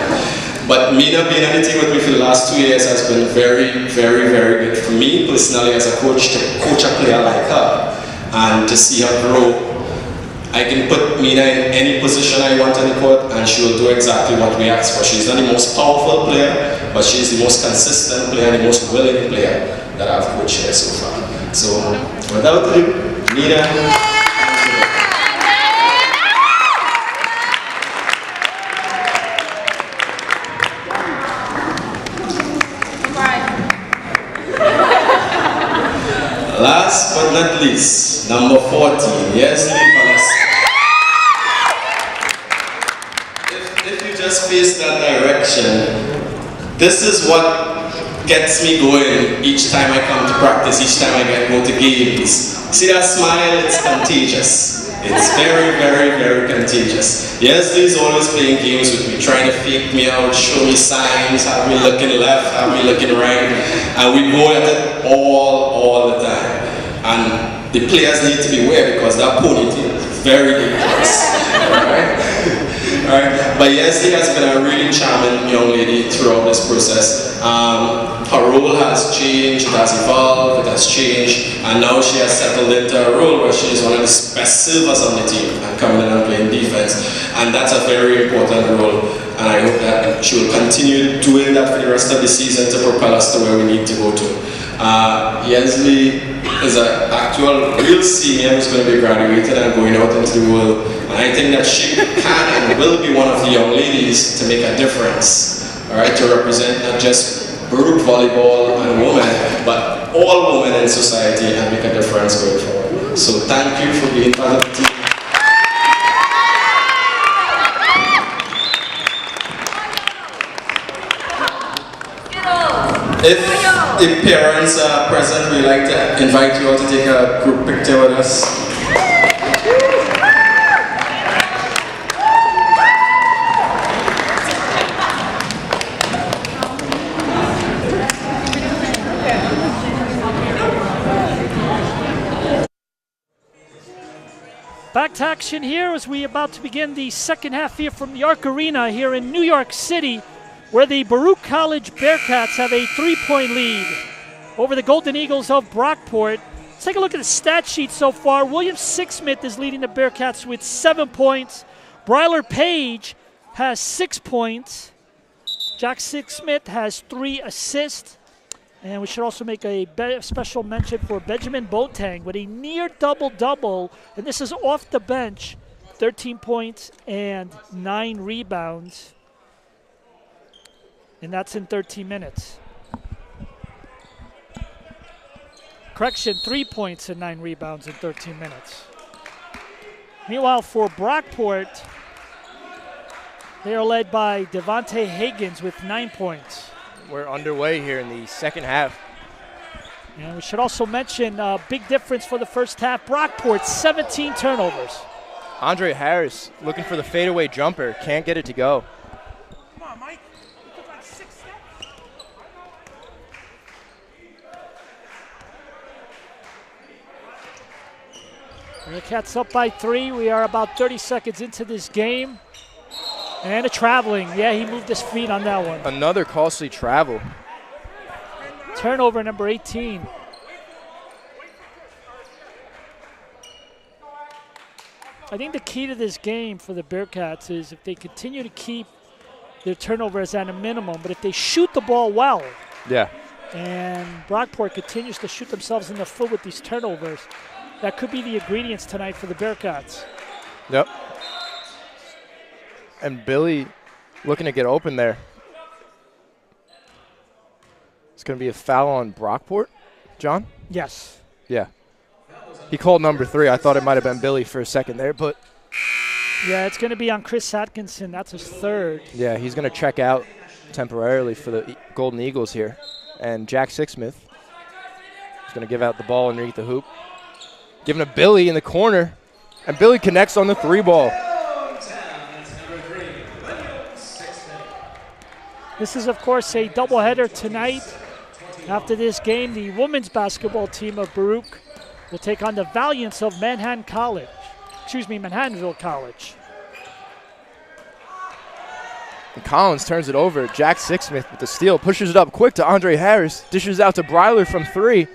But Mina being on the team with me for the last 2 years has been very, very, very good for me personally as a coach to coach a player like her and to see her grow. I can put Mina in any position I want on the court and she will do exactly what we ask for. She's not the most powerful player, but she's the most consistent player and the most willing player that I've coached here so far. So without ado, Mina. Last but not least, number 14, yes, if you just face that direction, this is what gets me going each time I come to practice, each time I go to games. See that smile? It's contagious. It's very, very, very contagious. Yesley's always playing games with me, trying to fake me out, show me signs, have me looking left, have me looking right, and we go at it all the time. And the players need to be aware because that ponytail is very dangerous. Alright? But Yesley has been a really charming young lady throughout this process. Her role has changed, it has evolved, it has changed, and now she has settled into a role where she is one of the best servers on the team and coming in and playing defense. And that's a very important role, and I hope that she will continue doing that for the rest of the season to propel us to where we need to go to. Yesley is an actual real senior who's going to be graduated and going out into the world. And I think that she can and will be one of the young ladies to make a difference, alright, to represent not just Baruch volleyball and women, but all women in society and make a difference going forward. So thank you for being part of the team. If parents are present, we'd like to invite you all to take a group picture with us. Back back to action here as we about to begin the second half here from the Arc Arena here in New York City, where the Baruch College Bearcats have a 3-point lead over the Golden Eagles of Brockport. Let's take a look at the stat sheet so far. William Sixsmith is leading the Bearcats with 7 points. Bryler Page has 6 points. Jack Sixsmith has 3 assists. And we should also make a special mention for Benjamin Boateng with a near double-double. And this is off the bench, 13 points and 9 rebounds. And that's in 13 minutes. Correction, 3 points and 9 rebounds in 13 minutes. Meanwhile, for Brockport, they are led by Devontae Higgins with 9 points. We're underway here in the second half. And we should also mention a big difference for the first half. Brockport, 17 turnovers. Andre Harris looking for the fadeaway jumper. Can't get it to go. Come on, Mike. You took like 6 steps. Bearcats up by 3. We are about 30 seconds into this game. And a traveling. Yeah, he moved his feet on that one. Another costly travel. Turnover number 18. I think the key to this game for the Bearcats is if they continue to keep their turnovers at a minimum, but if they shoot the ball well, yeah, and Brockport continues to shoot themselves in the foot with these turnovers, that could be the ingredients tonight for the Bearcats. Yep. And Billy looking to get open there. It's going to be a foul on Brockport, John? Yes. Yeah. He called number 3. I thought it might have been Billy for a second there, but. Yeah, it's going to be on Chris Atkinson. That's his 3rd. Yeah, he's going to check out temporarily for the Golden Eagles here. And Jack Sixsmith is going to give out the ball underneath the hoop. Giving to Billy in the corner. And Billy connects on the 3-ball. This is, of course, a doubleheader tonight. After this game, the women's basketball team of Baruch will take on the Valiants of Manhattanville College. And Collins turns it over. Jack Sixsmith with the steal, pushes it up quick to Andre Harris, dishes out to Bryler from 3.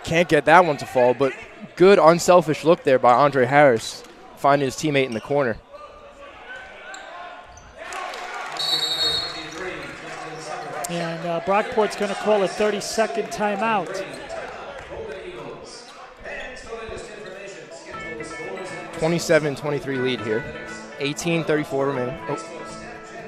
Can't get that one to fall, but good unselfish look there by Andre Harris, finding his teammate in the corner. And Brockport's going to call a 30-second timeout. 27-23 lead here. 18-34 remaining. Oh.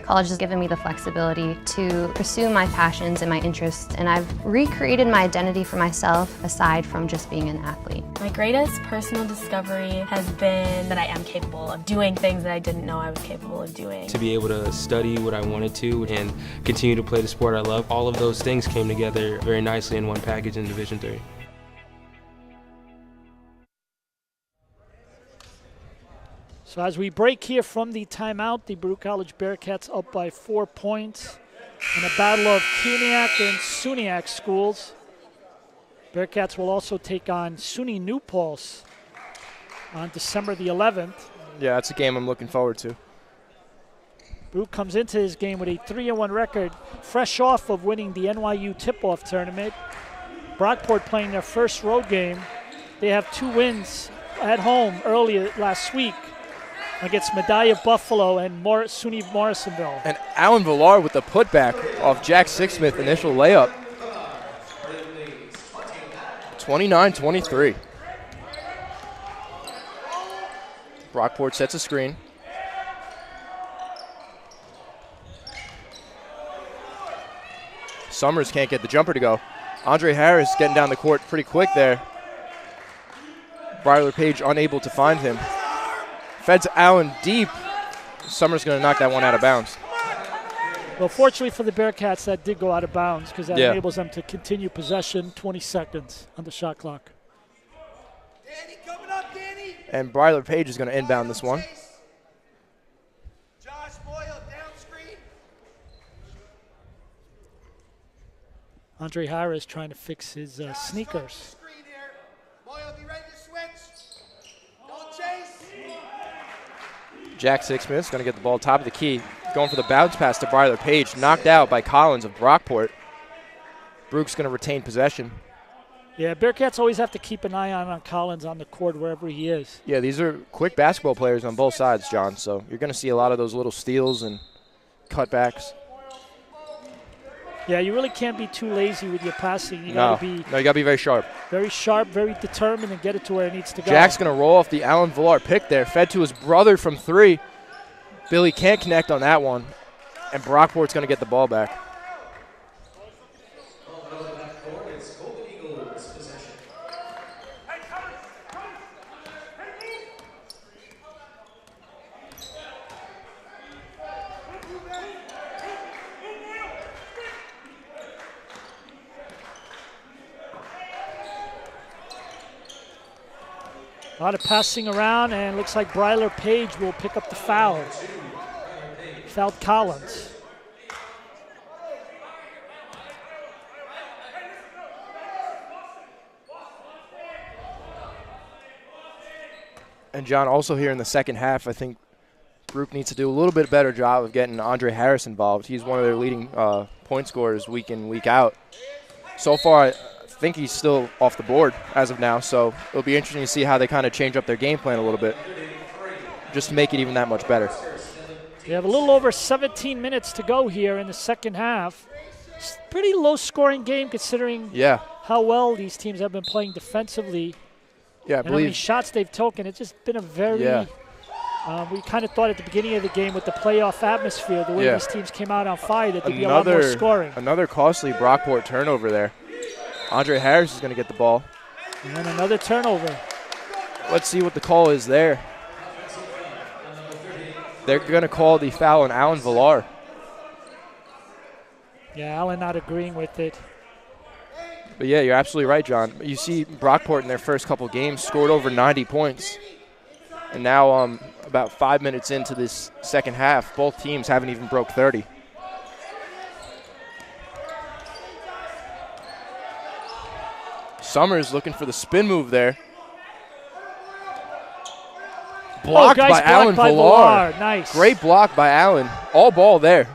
College has given me the flexibility to pursue my passions and my interests, and I've recreated my identity for myself aside from just being an athlete. My greatest personal discovery has been that I am capable of doing things that I didn't know I was capable of doing. To be able to study what I wanted to and continue to play the sport I love, all of those things came together very nicely in one package in Division III. So as we break here from the timeout, the Baruch College Bearcats up by 4 points in a battle of Kuniak and SUNY schools. Bearcats will also take on SUNY New Paltz on December the 11th. Yeah, that's a game I'm looking forward to. Baruch comes into this game with a 3-1 record, fresh off of winning the NYU tip-off tournament. Brockport playing their first road game. They have 2 wins at home earlier last week against Medallia Buffalo and SUNY Morrisonville. And Alan Villar with the putback off Jack Sixsmith, initial layup. 29-23. Brockport sets a screen. Summers can't get the jumper to go. Andre Harris getting down the court pretty quick there. Bryler Page unable to find him. Feds Allen deep. Summers going to knock that one out of bounds. Well, fortunately for the Bearcats, that did go out of bounds because that enables them to continue possession 20 seconds on the shot clock. Danny, coming up, Danny. And Bryler Page is going to inbound this one. Josh Boyle, down screen. Andre Harris trying to fix his sneakers. Boyle, be ready to switch. Jack Sixsmith's going to get the ball top of the key. Going for the bounce pass to Bryler Page. Knocked out by Collins of Brockport. Baruch's going to retain possession. Yeah, Bearcats always have to keep an eye on Collins on the court wherever he is. Yeah, these are quick basketball players on both sides, John. So you're going to see a lot of those little steals and cutbacks. Yeah, you really can't be too lazy with your passing. You you got to be very sharp. Very sharp, very determined, and get it to where it needs to go. Jack's going to roll off the Allen Villar pick there. Fed to his brother from 3. Billy can't connect on that one. And Brockport's going to get the ball back. A lot of passing around, and looks like Bryler Page will pick up the foul. Fouled Collins. And John, also here in the second half, I think Baruch needs to do a little bit better job of getting Andre Harris involved. He's one of their leading point scorers week in, week out. So far, I think he's still off the board as of now, so it'll be interesting to see how they kind of change up their game plan a little bit, just to make it even that much better. We have a little over 17 minutes to go here in the second half. It's a pretty low-scoring game considering how well these teams have been playing defensively. Yeah, I and how many shots they've taken. It's just been a very we kind of thought at the beginning of the game with the playoff atmosphere, the way these teams came out on fire, that there'd be a lot more scoring. Another costly Brockport turnover there. Andre Harris is going to get the ball. And another turnover. Let's see what the call is there. They're going to call the foul on Allen Villar. Yeah, Allen not agreeing with it. But yeah, you're absolutely right, John. You see Brockport in their first couple games scored over 90 points. And now about 5 minutes into this second half, both teams haven't even broke 30. Summers looking for the spin move there. Blocked by Allen Villar. Nice. Great block by Allen. All ball there.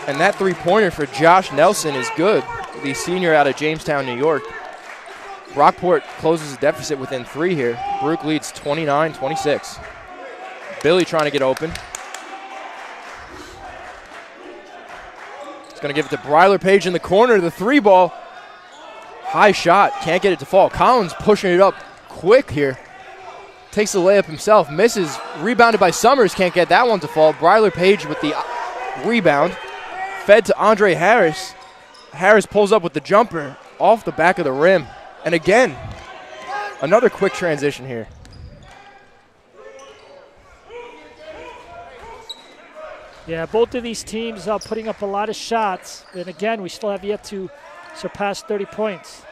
And that three-pointer for Josh Nelson is good, the senior out of Jamestown, New York. Brockport closes the deficit within 3 here. Baruch leads 29-26. Billy trying to get open. He's going to give it to Bryler Page in the corner. The 3-ball. High shot. Can't get it to fall. Collins pushing it up quick here. Takes the layup himself. Misses. Rebounded by Summers. Can't get that one to fall. Bryler Page with the rebound. Fed to Andre Harris. Harris pulls up with the jumper off the back of the rim. And again, another quick transition here. Yeah, both of these teams are putting up a lot of shots. And again, we still have yet to surpass 30 points.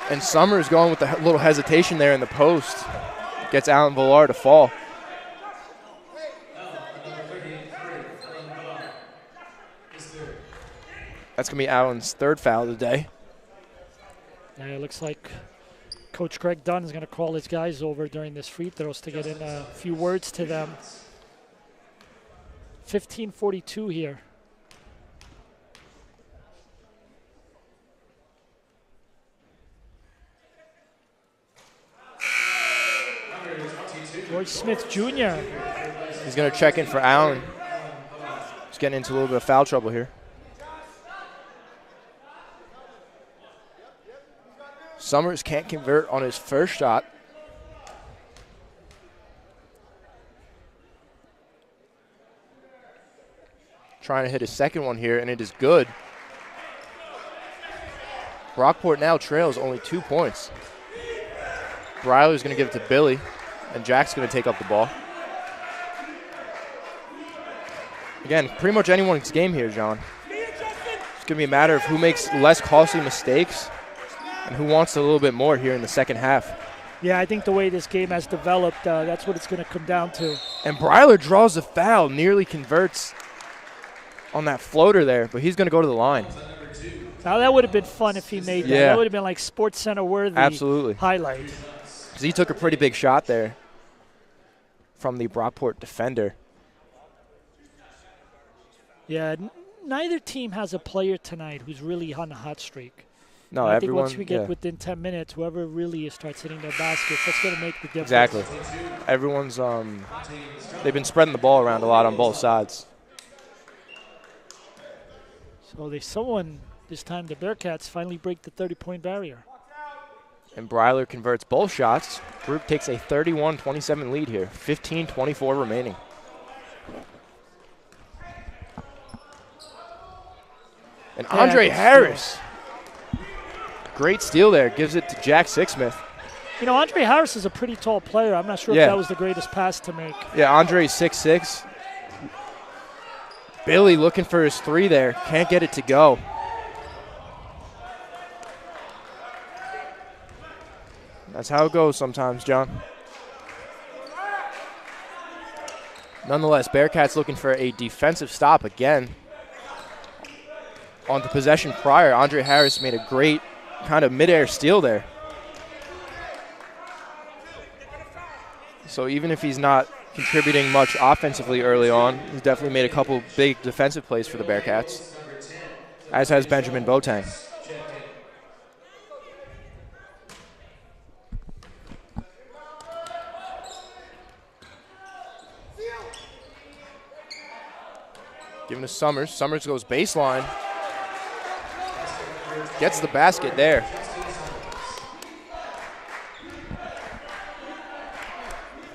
And Summers going with a little hesitation there in the post. Gets Allen Villar to fall. That's going to be Allen's 3rd foul of the day. Yeah, it looks like Coach Greg Dunn is going to call his guys over during this free throws to get in a few words to them. 15:42 here. George Smith Jr. He's going to check in for Allen. He's getting into a little bit of foul trouble here. Summers can't convert on his first shot. Trying to hit his second one here, and it is good. Brockport now trails only 2 points. Bryler's going to give it to Billy, and Jack's going to take up the ball. Again, pretty much anyone's game here, John. It's going to be a matter of who makes less costly mistakes and who wants a little bit more here in the second half. Yeah, I think the way this game has developed, that's what it's going to come down to. And Bryler draws the foul, nearly converts on that floater there, but he's going to go to the line. Now that would have been fun if he made that. Yeah. That would have been like Sports Center worthy. Absolutely. Highlight. 'Cause he took a pretty big shot there from the Brockport defender. Yeah, neither team has a player tonight who's really on a hot streak. No, I think everyone. once we get within 10 minutes, whoever really starts hitting their baskets, that's going to make the difference. Exactly. Everyone's they've been spreading the ball around a lot on both sides. So someone this time, the Bearcats finally break the 30-point barrier. And Breiler converts both shots. Baruch takes a 31-27 lead here. 15:24 remaining. And Andre Harris. Great steal there. Gives it to Jack Sixsmith. You know, Andre Harris is a pretty tall player. I'm not sure if that was the greatest pass to make. Yeah, Andre's 6'6". Billy looking for his three there. Can't get it to go. That's how it goes sometimes, John. Nonetheless, Bearcats looking for a defensive stop again. On the possession prior, Andre Harris made a great kind of midair steal there. So even if he's not contributing much offensively early on, he's definitely made a couple big defensive plays for the Bearcats, as has Benjamin Boateng. Giving to Summers. Summers goes baseline. Gets the basket there.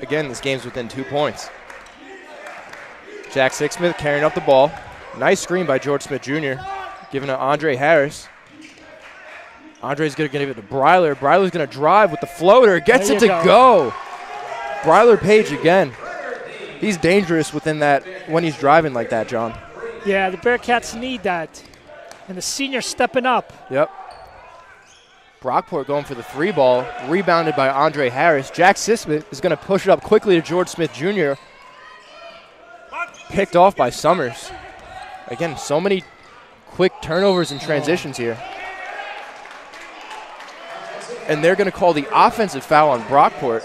Again, this game's within 2 points. Jack Sixsmith carrying up the ball. Nice screen by George Smith Jr. Giving to Andre Harris. Andre's going to give it to Breiler. Breiler's going to drive with the floater. Gets it to go. Breiler Page again. He's dangerous within that when he's driving like that, John. Yeah, the Bearcats need that. And the senior stepping up. Yep. Brockport going for the three ball. Rebounded by Andre Harris. Jack Sixsmith is going to push it up quickly to George Smith Jr. Picked off by Summers. Again, so many quick turnovers and transitions here. And they're going to call the offensive foul on Brockport.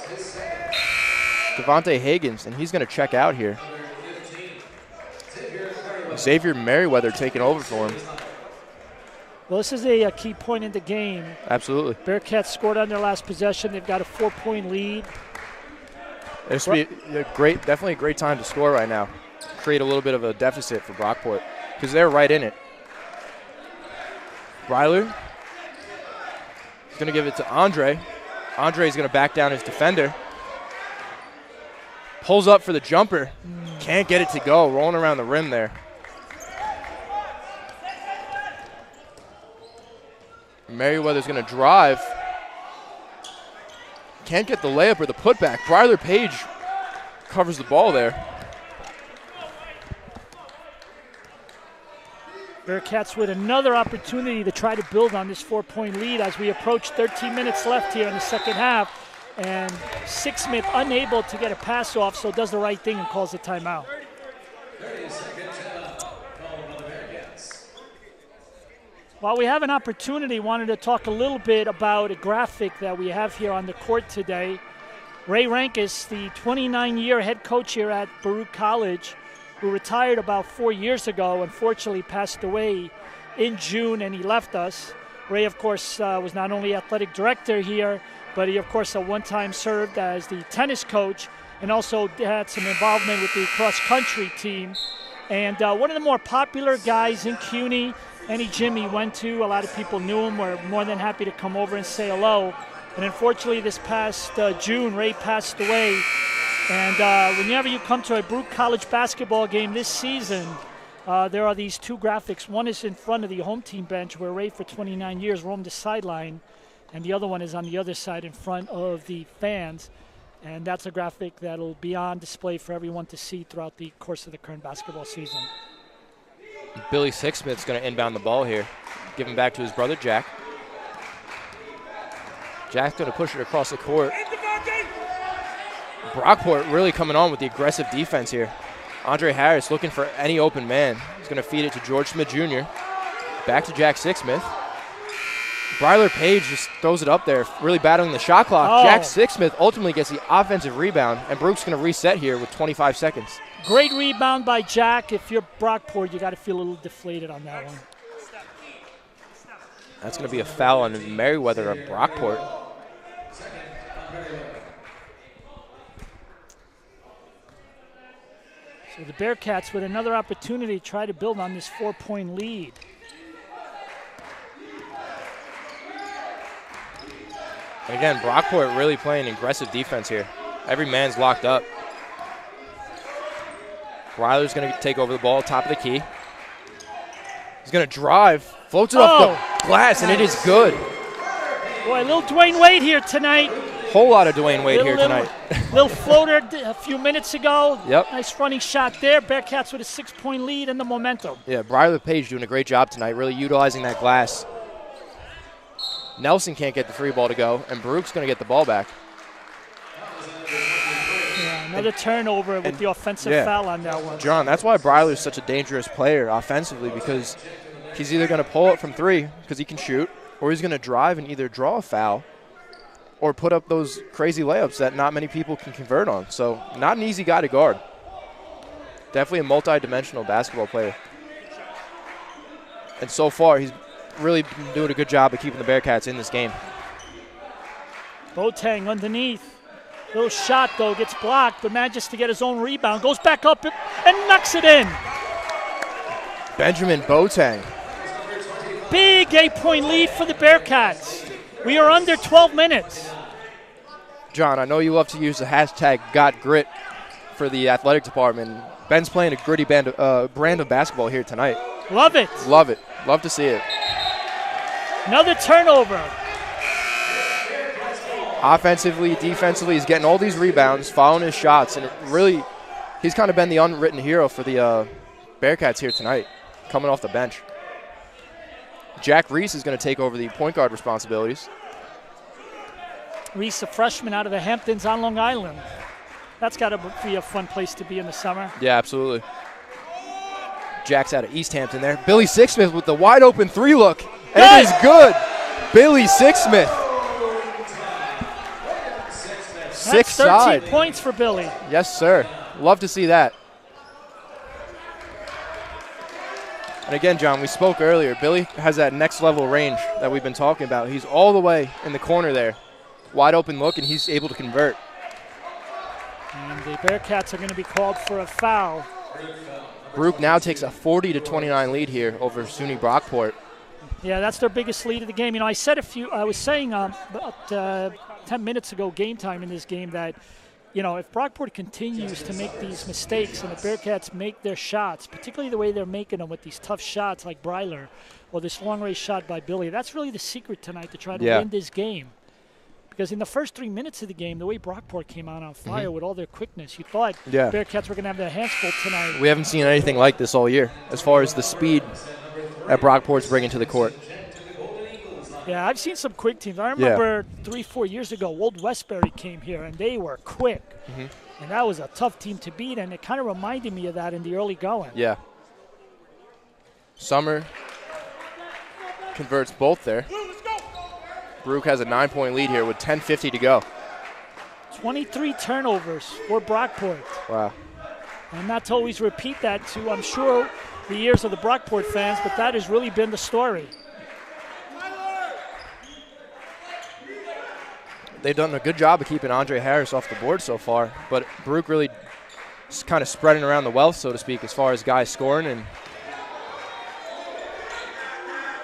Devontae Higgins, and he's going to check out here. Xavier Merriweather taking over for him. Well, this is a key point in the game. Absolutely. Bearcats scored on their last possession. They've got a 4-point lead. This would be definitely a great time to score right now. Create a little bit of a deficit for Brockport because they're right in it. Breiler is going to give it to Andre. Andre is going to back down his defender. Pulls up for the jumper. Can't get it to go. Rolling around the rim there. Merriweather's going to drive. Can't get the layup or the putback. Breiler Page covers the ball there. Bearcats with another opportunity to try to build on this 4-point lead as we approach 13 minutes left here in the second half. And Sixsmith unable to get a pass off, so does the right thing and calls the timeout. 30-second timeout called by the Bearcats. While we have an opportunity, wanted to talk a little bit about a graphic that we have here on the court today. Ray Rankus, the 29-year head coach here at Baruch College, who retired about 4 years ago, unfortunately passed away in June, and he left us. Ray, of course, was not only athletic director here, but he, of course, at one time served as the tennis coach and also had some involvement with the cross-country team. And one of the more popular guys in CUNY, any gym he went to, a lot of people knew him, were more than happy to come over and say hello. And unfortunately, this past June, Ray passed away. And whenever you come to a Baruch College basketball game this season, there are these two graphics. One is in front of the home team bench where Ray for 29 years roamed the sideline, and the other one is on the other side in front of the fans. And that's a graphic that will be on display for everyone to see throughout the course of the current basketball season. Billy Sixsmith's going to inbound the ball here. Give him back to his brother, Jack. Jack's going to push it across the court. Brockport really coming on with the aggressive defense here. Andre Harris looking for any open man. He's going to feed it to George Smith Jr. Back to Jack Sixsmith. Bryler Page just throws it up there, really battling the shot clock. Oh. Jack Sixsmith ultimately gets the offensive rebound, and Baruch's going to reset here with 25 seconds. Great rebound by Jack. If you're Brockport, you got to feel a little deflated on that one. That's going to be a foul on Merriweather of Brockport. So the Bearcats with another opportunity to try to build on this 4-point lead. And again, Brockport really playing aggressive defense here. Every man's locked up. Bryler's going to take over the ball, top of the key. He's going to drive, floats it off the glass, and it is good. Boy, little Dwayne Wade here tonight. Whole lot of Dwayne Wade here tonight. Little floater a few minutes ago. Yep. Nice running shot there. Bearcats with a 6-point lead and the momentum. Yeah, Bryler Page doing a great job tonight, really utilizing that glass. Nelson can't get the free ball to go, and Baruch's going to get the ball back. Yeah, another turnover with the offensive foul on that one. John, that's why Bryler's such a dangerous player offensively, because he's either going to pull it from three because he can shoot, or he's going to drive and either draw a foul or put up those crazy layups that not many people can convert on. So not an easy guy to guard. Definitely a multi-dimensional basketball player. And so far, he's really been doing a good job of keeping the Bearcats in this game. Boateng underneath. Little shot, though, gets blocked, but manages to get his own rebound. Goes back up and knocks it in. Benjamin Boateng. Big 8-point lead for the Bearcats. We are under 12 minutes. John, I know you love to use the hashtag #GotGrit for the athletic department. Ben's playing a gritty brand of basketball here tonight. Love it. Love it. Love to see it. Another turnover. Offensively, defensively, he's getting all these rebounds, following his shots, and really, he's kind of been the unwritten hero for the Bearcats here tonight, coming off the bench. Jack Reese is going to take over the point guard responsibilities. Reese, a freshman out of the Hamptons on Long Island. That's got to be a fun place to be in the summer. Yeah, absolutely. Jack's out of East Hampton there. Billy Sixsmith with the wide open three look. And it is good. Billy Sixsmith. Six side. 13 points for Billy. Yes, sir. Love to see that. And again, John, we spoke earlier. Billy has that next level range that we've been talking about. He's all the way in the corner there. Wide open look, and he's able to convert. And the Bearcats are going to be called for a foul. Baruch now takes a 40-29 lead here over SUNY Brockport. Yeah, that's their biggest lead of the game. You know, I was saying about 10 minutes ago, game time in this game, that, you know, if Brockport continues to make these mistakes and the Bearcats make their shots, particularly the way they're making them with these tough shots like Bryler or this long-range shot by Billy, that's really the secret tonight to try to win this game. Because in the first 3 minutes of the game, the way Brockport came out on fire with all their quickness, you thought Bearcats were going to have their hands full tonight. We haven't seen anything like this all year as far as the speed that Brockport's bringing to the court. Yeah, I've seen some quick teams. I remember 3-4 years ago, Old Westbury came here, and they were quick. And that was a tough team to beat, and it kind of reminded me of that in the early going. Yeah. Summer converts both there. Baruch has a 9-point lead here with 10:50 to go. 23 turnovers for Brockport. Wow. And not to always repeat that to, I'm sure, the ears of the Brockport fans, but that has really been the story. They've done a good job of keeping Andre Harris off the board so far, but Baruch really is kind of spreading around the wealth, so to speak, as far as guys scoring. And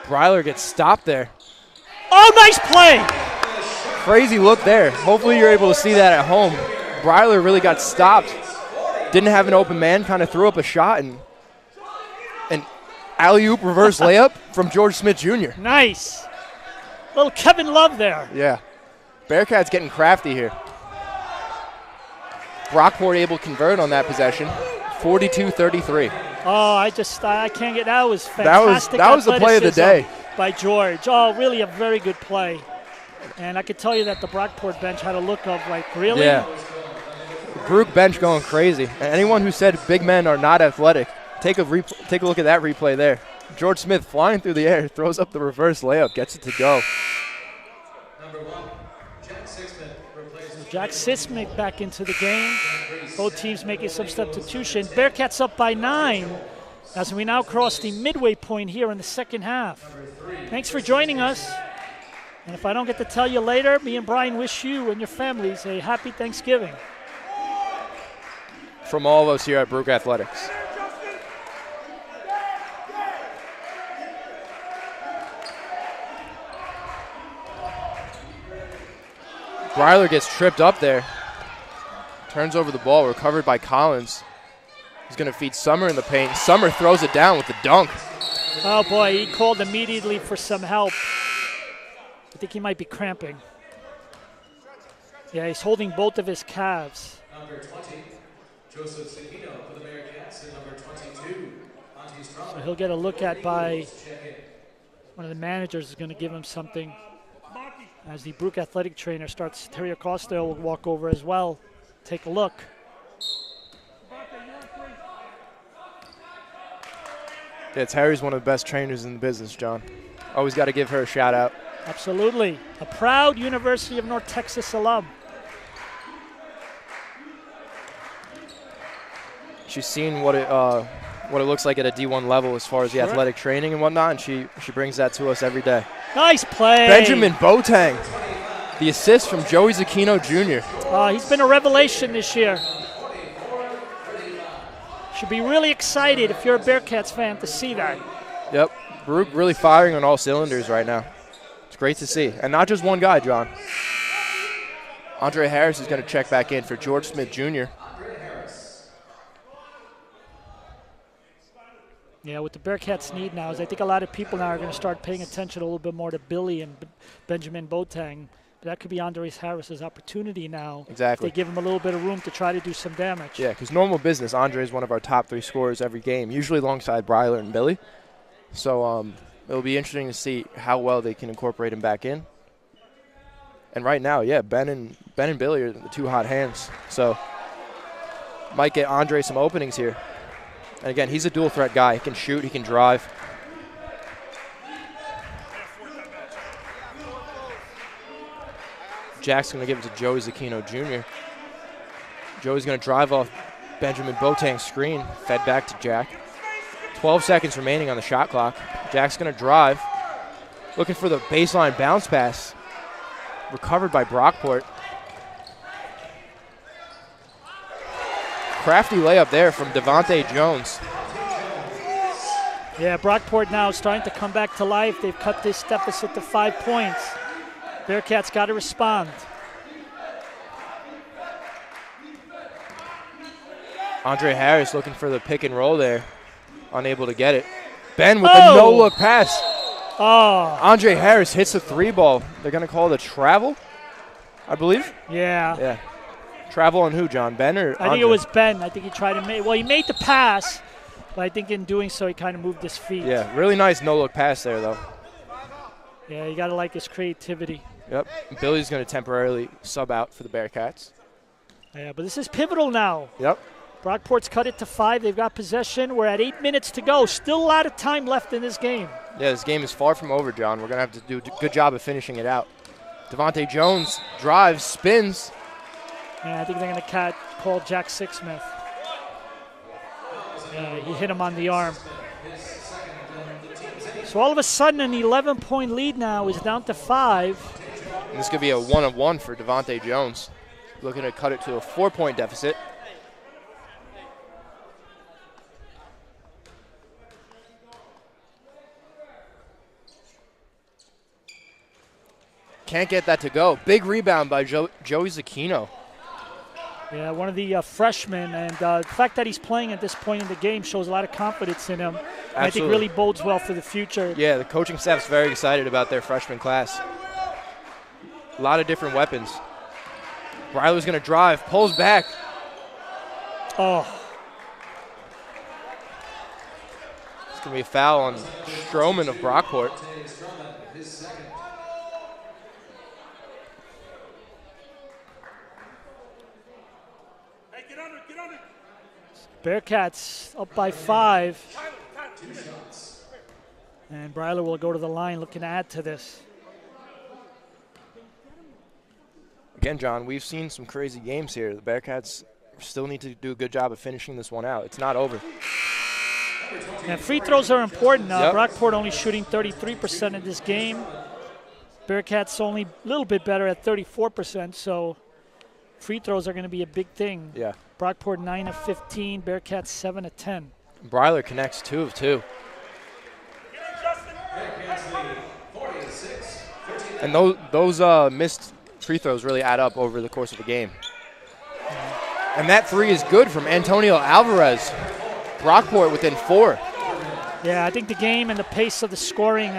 Bryler gets stopped there. Oh, nice play! Crazy look there. Hopefully you're able to see that at home. Bryler really got stopped. Didn't have an open man, kind of threw up a shot, and an alley-oop reverse layup from George Smith Jr. Nice. Little Kevin Love there. Yeah. Bearcats getting crafty here. Brockport able to convert on that possession. 42-33. Oh, I can't get that. Was fantastic. That was the play of the day by George. Oh, really a very good play. And I could tell you that the Brockport bench had a look of like, really? Yeah. Baruch bench going crazy. And anyone who said big men are not athletic, take a look at that replay there. George Smith flying through the air, throws up the reverse layup, gets it to go. Number 1, Jack Sixsmith replaces Jack Sismic back into the game. Both teams making some substitution. Bearcats up by 9 as we now cross the midway point here in the second half. Thanks for joining us. And if I don't get to tell you later, me and Brian wish you and your families a happy Thanksgiving. From all of us here at Baruch Athletics. Breiler gets tripped up there. Turns over the ball, recovered by Collins. He's going to feed Summer in the paint. Summer throws it down with the dunk. Oh boy, he called immediately for some help. I think he might be cramping. Yeah, he's holding both of his calves. Number 20, Joseph Seguino for the Bearcats, and number 22, Monty Strong. So he'll get a look at by one of the managers is going to give him something. As the Baruch athletic trainer starts, Terry Acosta will walk over as well. Take a look. Yeah, Terry's one of the best trainers in the business, John. Always got to give her a shout out. Absolutely. A proud University of North Texas alum. She's seen what it looks like at a D1 level as far as the athletic training and whatnot, and she brings that to us every day. Nice play. Benjamin Boateng, the assist from Joey Zucchino Jr. He's been a revelation this year. Should be really excited if you're a Bearcats fan to see that. Yep, Baruch really firing on all cylinders right now. It's great to see. And not just one guy, John. Andre Harris is going to check back in for George Smith Jr. Yeah, what the Bearcats need now is I think a lot of people now are going to start paying attention a little bit more to Billy and Benjamin Boateng. But that could be Andre Harris's opportunity now. Exactly. If they give him a little bit of room to try to do some damage. Yeah, because normal business, Andre is one of our top 3 scorers every game, usually alongside Breiler and Billy. So it'll be interesting to see how well they can incorporate him back in. And right now, yeah, Ben and Billy are the 2 hot hands. So might get Andre some openings here. And again, he's a dual threat guy. He can shoot, he can drive. Jack's going to give it to Joey Zucchino Jr. Joey's going to drive off Benjamin Boateng's screen, fed back to Jack. 12 seconds remaining on the shot clock. Jack's going to drive, looking for the baseline bounce pass. Recovered by Brockport. Crafty layup there from Devontae Jones. Yeah, Brockport now starting to come back to life. They've cut this deficit to 5 points. Bearcats got to respond. Andre Harris looking for the pick and roll there. Unable to get it. Ben with the no-look pass. Oh. Andre Harris hits the 3 ball. They're going to call it a travel, I believe. Yeah. Yeah. Travel on who, John? Ben or I think it was Ben. I think he tried to make – well, he made the pass, but I think in doing so he kind of moved his feet. Yeah, really nice no-look pass there, though. Yeah, you got to like his creativity. Yep. Billy's going to temporarily sub out for the Bearcats. Yeah, but this is pivotal now. Yep. Brockport's cut it to 5. They've got possession. We're at 8 minutes to go. Still a lot of time left in this game. Yeah, this game is far from over, John. We're going to have to do a good job of finishing it out. Devontae Jones drives, spins. Yeah, I think they're going to call Jack Sixsmith. Yeah, he hit him on the arm. So all of a sudden, an 11-point lead now is down to 5. And this could be a 1-of-1 for Devontae Jones. Looking to cut it to a 4-point deficit. Can't get that to go. Big rebound by Joey Zucchino. Yeah, one of the freshmen, and the fact that he's playing at this point in the game shows a lot of confidence in him. I think really bodes well for the future. Yeah, the coaching staff's very excited about their freshman class. A lot of different weapons. Breiler's going to drive, pulls back. Oh. It's going to be a foul on Stroman of Brockport. Bearcats up by 5. And Breiler will go to the line looking to add to this. Again, John, we've seen some crazy games here. The Bearcats still need to do a good job of finishing this one out. It's not over. And free throws are important. Yep. Brockport only shooting 33% in this game. Bearcats only a little bit better at 34%, so free throws are going to be a big thing. Yeah. Brockport 9 of 15, Bearcats 7 of 10. Breiler connects 2 of 2. And those missed free throws really add up over the course of a game. And that 3 is good from Antonio Alvarez. Brockport within 4. Yeah, I think the game and the pace of the scoring,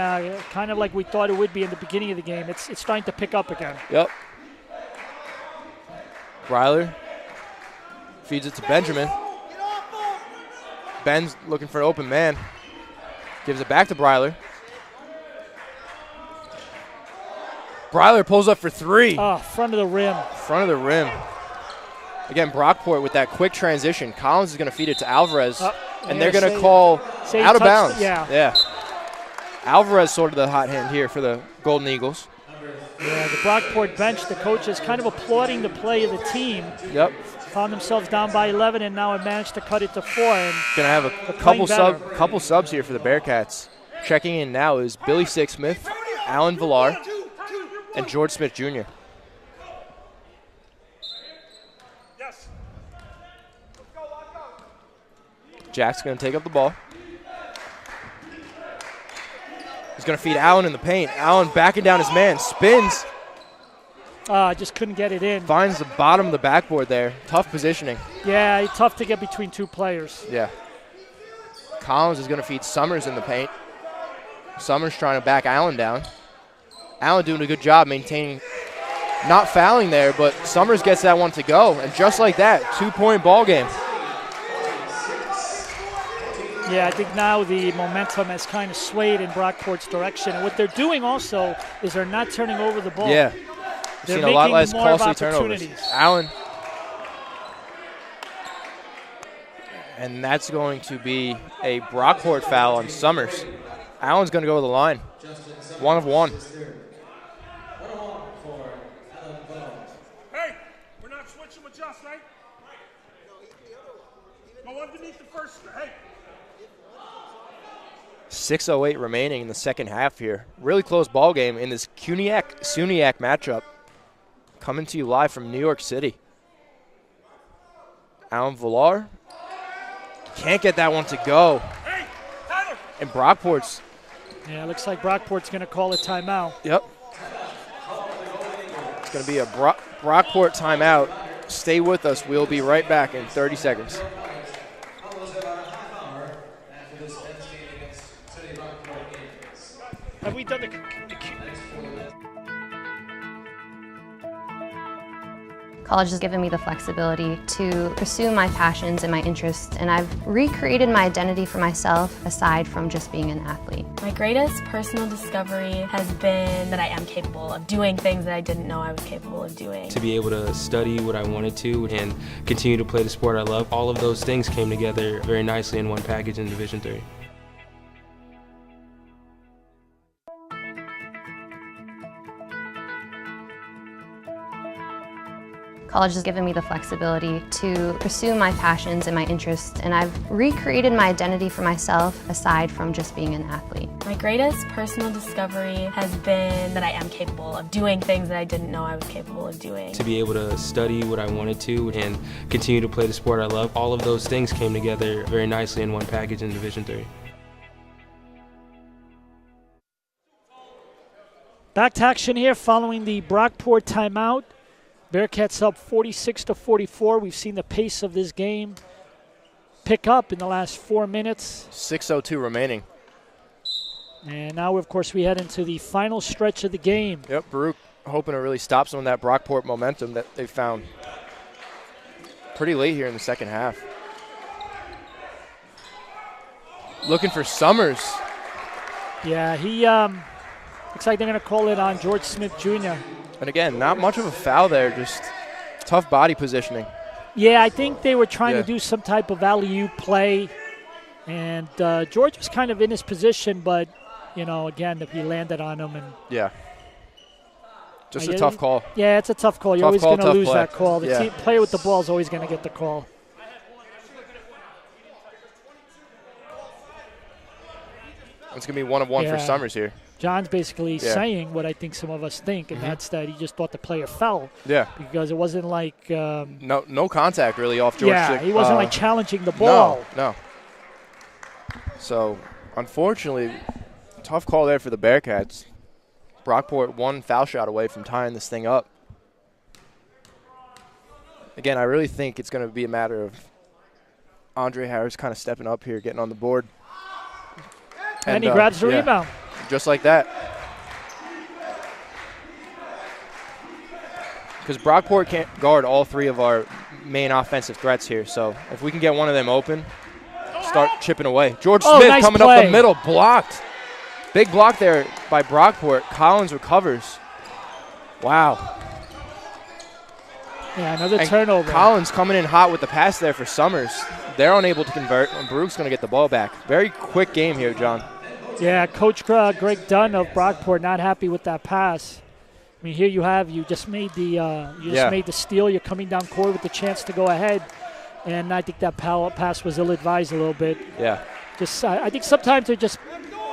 kind of like we thought it would be in the beginning of the game, it's starting to pick up again. Yep. Breiler feeds it to Benjamin. Ben's looking for an open man. Gives it back to Breiler. Breiler pulls up for 3. Oh, front of the rim. Front of the rim. Again, Brockport with that quick transition. Collins is going to feed it to Alvarez, and they're going to call out of bounds. Yeah. Alvarez sort of the hot hand here for the Golden Eagles. Yeah, the Brockport bench, the coach is kind of applauding the play of the team. Yep. Found themselves down by 11, and now have managed to cut it to 4. And going to have a couple subs here for the Bearcats. Checking in now is Billy Sixsmith, Alan Villar, and George Smith Jr. Jack's going to take up the ball. He's going to feed Allen in the paint. Allen backing down his man, spins. Just couldn't get it in. Finds the bottom of the backboard there. Tough positioning. Yeah, tough to get between 2 players. Yeah. Collins is going to feed Summers in the paint. Summers trying to back Allen down. Allen doing a good job maintaining, not fouling there, but Summers gets that one to go. And just like that, 2-point ball game. Yeah, I think now the momentum has kind of swayed in Brockport's direction. And what they're doing also is they're not turning over the ball. Yeah. They're seen a lot less more costly turnovers. Allen. And that's going to be a Brockport foul on Summers. Allen's going to go to the line. 1 of 1. Hey, we're not switching with just, right? Go underneath the first. Hey. 6:08 remaining in the second half here. Really close ball game in this SUNY matchup. Coming to you live from New York City. Alan Villar can't get that one to go. And Brockport's. Yeah, looks like Brockport's going to call a timeout. Yep. It's going to be a Brockport timeout. Stay with us. We'll be right back in 30 seconds. Have we done the College has given me the flexibility to pursue my passions and my interests, and I've recreated my identity for myself aside from just being an athlete. My greatest personal discovery has been that I am capable of doing things that I didn't know I was capable of doing. To be able to study what I wanted to and continue to play the sport I love, all of those things came together very nicely in one package in Division III. College has given me the flexibility to pursue my passions and my interests, and I've recreated my identity for myself aside from just being an athlete. My greatest personal discovery has been that I am capable of doing things that I didn't know I was capable of doing. To be able to study what I wanted to and continue to play the sport I love, all of those things came together very nicely in one package in Division III. back to action here following the Brockport timeout. Bearcats up 46-44. We've seen the pace of this game pick up in the last 4 minutes. 6:02 remaining. And now, of course, we head into the final stretch of the game. Yep, Baruch hoping to really stop some of that Brockport momentum that they found pretty late here in the second half. Looking for Summers. Yeah, he looks like they're going to call it on George Smith Jr. And again, not much of a foul there, just tough body positioning. Yeah, I think they were trying to do some type of alley-oop play. And George was kind of in his position, but you know, again, if he landed on him. And Yeah. Just a tough call. Yeah, it's a tough call. You're always going to lose that call. The player with the ball is always going to get the call. It's going to be 1 of 1 for Summers here. John's basically saying what I think some of us think, and that's that he just thought the player fell. Yeah. Because it wasn't like no contact really off George. Yeah, he wasn't like challenging the ball. No. So, unfortunately, tough call there for the Bearcats. Brockport 1 foul shot away from tying this thing up. Again, I really think it's going to be a matter of Andre Harris kind of stepping up here, getting on the board. And he grabs the rebound. Just like that. Because Brockport can't guard all 3 of our main offensive threats here. So if we can get one of them open, start chipping away. George Smith nice coming play. up the middle, blocked. Big block there by Brockport. Collins recovers. Wow. Yeah, another turnover. Collins coming in hot with the pass there for Summers. They're unable to convert, and Baruch's going to get the ball back. Very quick game here, John. Yeah, Coach Greg Dunn of Brockport not happy with that pass. I mean, here you just made the made the steal. You're coming down court with the chance to go ahead, and I think that pass was ill-advised a little bit. Yeah. I think sometimes they're just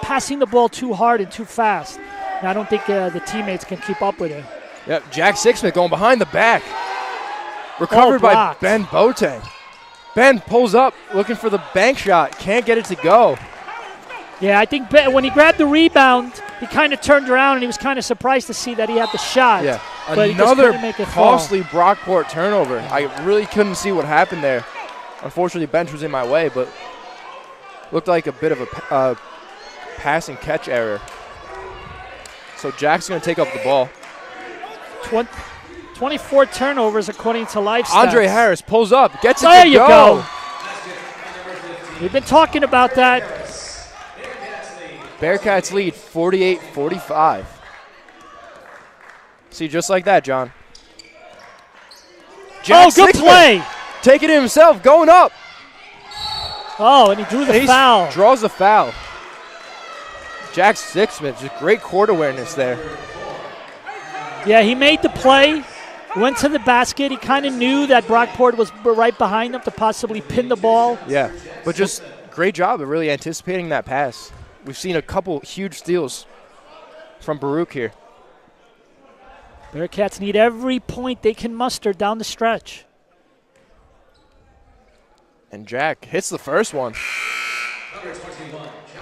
passing the ball too hard and too fast, and I don't think the teammates can keep up with it. Yep, Jack Sixsmith going behind the back. Recovered by Ben Boateng. Ben pulls up, looking for the bank shot. Can't get it to go. Yeah, I think when he grabbed the rebound, he kind of turned around and he was kind of surprised to see that he had the shot. Yeah, but another he make it costly Brockport turnover. I really couldn't see what happened there. Unfortunately, bench was in my way, but looked like a bit of a pass and catch error. So Jack's going to take up the ball. 24 turnovers according to live stats. Andre Harris pulls up, gets it there to you go. We've been talking about that. Bearcats lead 48-45. See, just like that, John. Jack good play. Taking it himself, going up. Oh, and he drew the foul. Draws the foul. Jack Sixsmith, just great court awareness there. Yeah, he made the play, went to the basket. He kind of knew that Brockport was right behind him to possibly pin the ball. Yeah, but just great job of really anticipating that pass. We've seen a couple huge steals from Baruch here. Bearcats need every point they can muster down the stretch. And Jack hits the first one.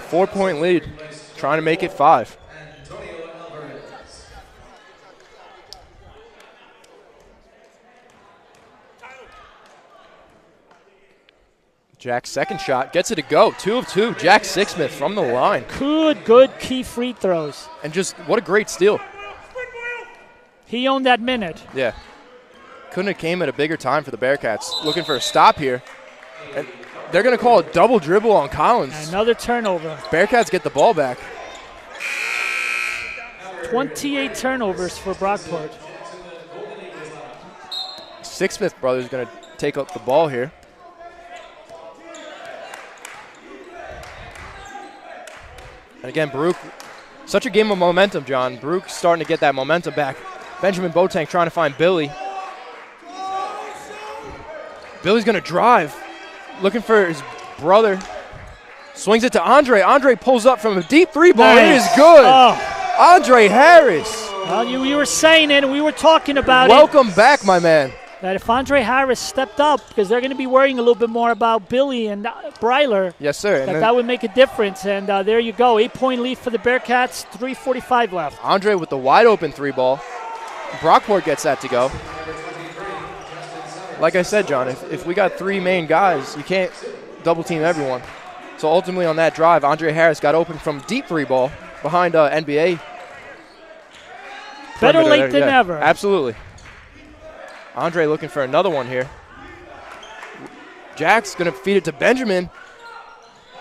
4-point lead, trying to make it 5. Jack's second shot gets it to go. 2 of 2. Jack Sixsmith from the line. Good key free throws. And just what a great steal. He owned that minute. Yeah. Couldn't have came at a bigger time for the Bearcats. Looking for a stop here. And they're going to call a double dribble on Collins. Another turnover. Bearcats get the ball back. 28 turnovers for Brockport. Sixsmith brothers going to take up the ball here. And again, Baruch, such a game of momentum, John. Baruch starting to get that momentum back. Benjamin Boateng trying to find Billy. Billy's going to drive, looking for his brother. Swings it to Andre. Andre pulls up from a deep 3 ball. Nice. It is good. Oh. Andre Harris. Well, you were saying it, and we were talking about Welcome back, my man. That if Andre Harris stepped up, because they're going to be worrying a little bit more about Billy and Breiler. Yes, sir. That would make a difference. And there you go. 8-point lead for the Bearcats, 3:45 left. Andre with the wide open 3 ball. Brockport gets that to go. Like I said, John, if we got 3 main guys, you can't double team everyone. So ultimately on that drive, Andre Harris got open from deep 3 ball behind NBA. Better late than never. Absolutely. Andre looking for another one here. Jack's going to feed it to Benjamin.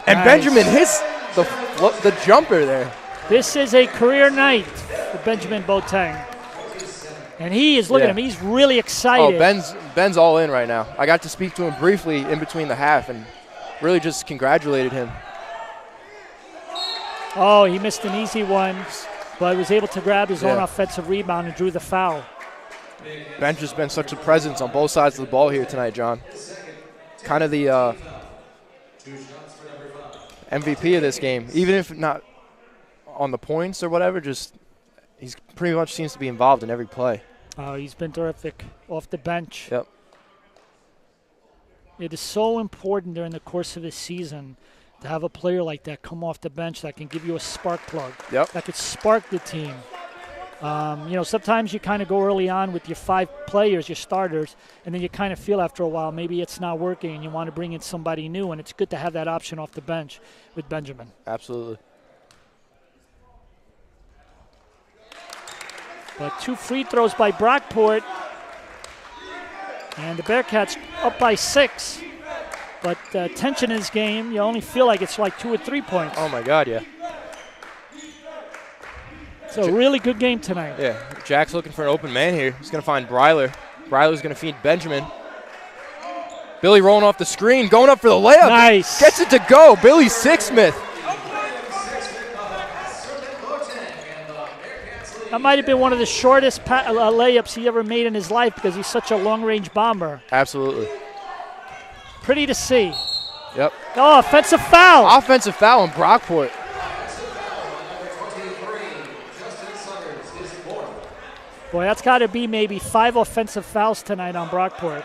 And nice. Benjamin hits the jumper there. This is a career night for Benjamin Boateng. And he is, look at him, he's really excited. Oh, Ben's all in right now. I got to speak to him briefly in between the half and really just congratulated him. Oh, he missed an easy one, but was able to grab his own Yeah. offensive rebound and drew the foul. Bench has been such a presence on both sides of the ball here tonight, John. Kind of the MVP of this game, even if not on the points or whatever. Just he's pretty much seems to be involved in every play. Oh, he's been terrific off the bench. Yep. It is so important during the course of the season to have a player like that come off the bench that can give you a spark plug. Yep. That could spark the team. Sometimes you kind of go early on with your 5 players, your starters, and then you kind of feel after a while maybe it's not working and you want to bring in somebody new, and it's good to have that option off the bench with Benjamin. Absolutely. But 2 free throws by Brockport. And the Bearcats up by 6. But tension in this game, you only feel like it's like 2 or 3 points. Oh, my God, yeah. It's a really good game tonight. Yeah, Jack's looking for an open man here. He's going to find Breiler. Breiler's going to feed Benjamin. Billy rolling off the screen, going up for the layup. Nice. Gets it to go. Billy Sixsmith. That might have been one of the shortest layups he ever made in his life because he's such a long-range bomber. Absolutely. Pretty to see. Yep. Oh, offensive foul. Offensive foul on Brockport. Boy, that's got to be maybe 5 offensive fouls tonight on Brockport.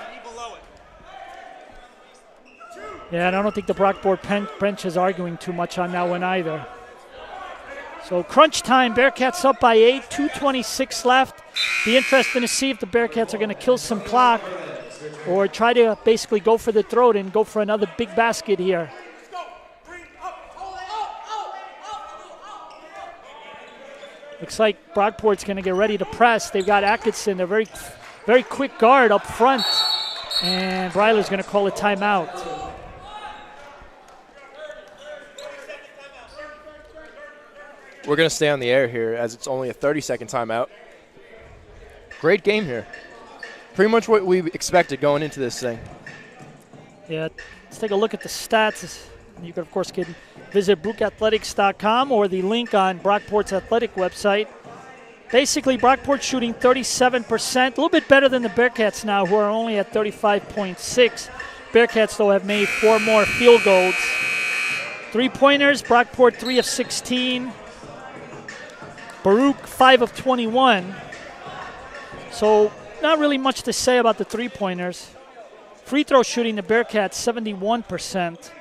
Yeah, and I don't think the Brockport bench is arguing too much on that one either. So crunch time, Bearcats up by 8, 2:26 left. Be interesting to see if the Bearcats are going to kill some clock or try to basically go for the throat and go for another big basket here. Looks like Brockport's going to get ready to press. They've got Atkinson, a very, very quick guard up front, and Breiler's going to call a timeout. We're going to stay on the air here as it's only a 30-second timeout. Great game here. Pretty much what we expected going into this thing. Yeah, let's take a look at the stats. You can, of course, visit BrookAthletics.com or the link on Brockport's athletic website. Basically, Brockport shooting 37%, a little bit better than the Bearcats now, who are only at 35.6. Bearcats, though, have made 4 more field goals. 3-pointers, Brockport 3 of 16. Baruch 5 of 21. So not really much to say about the 3-pointers. Free throw shooting, the Bearcats 71%.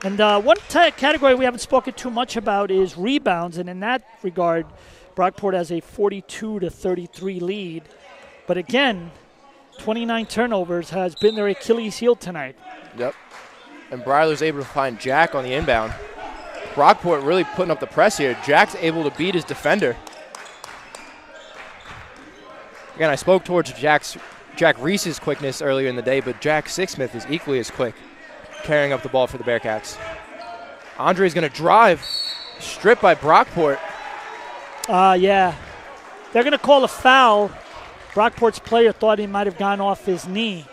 And one category we haven't spoken too much about is rebounds, and in that regard, Brockport has a 42-33 lead. But again, 29 turnovers has been their Achilles heel tonight. Yep. And Breiler's able to find Jack on the inbound. Brockport really putting up the press here. Jack's able to beat his defender. Again, I spoke towards Jack Reese's quickness earlier in the day, but Jack Sixsmith is equally as quick, carrying up the ball for the Bearcats. Andre's going to drive, stripped by Brockport. Yeah. They're going to call a foul. Brockport's player thought he might have gone off his knee.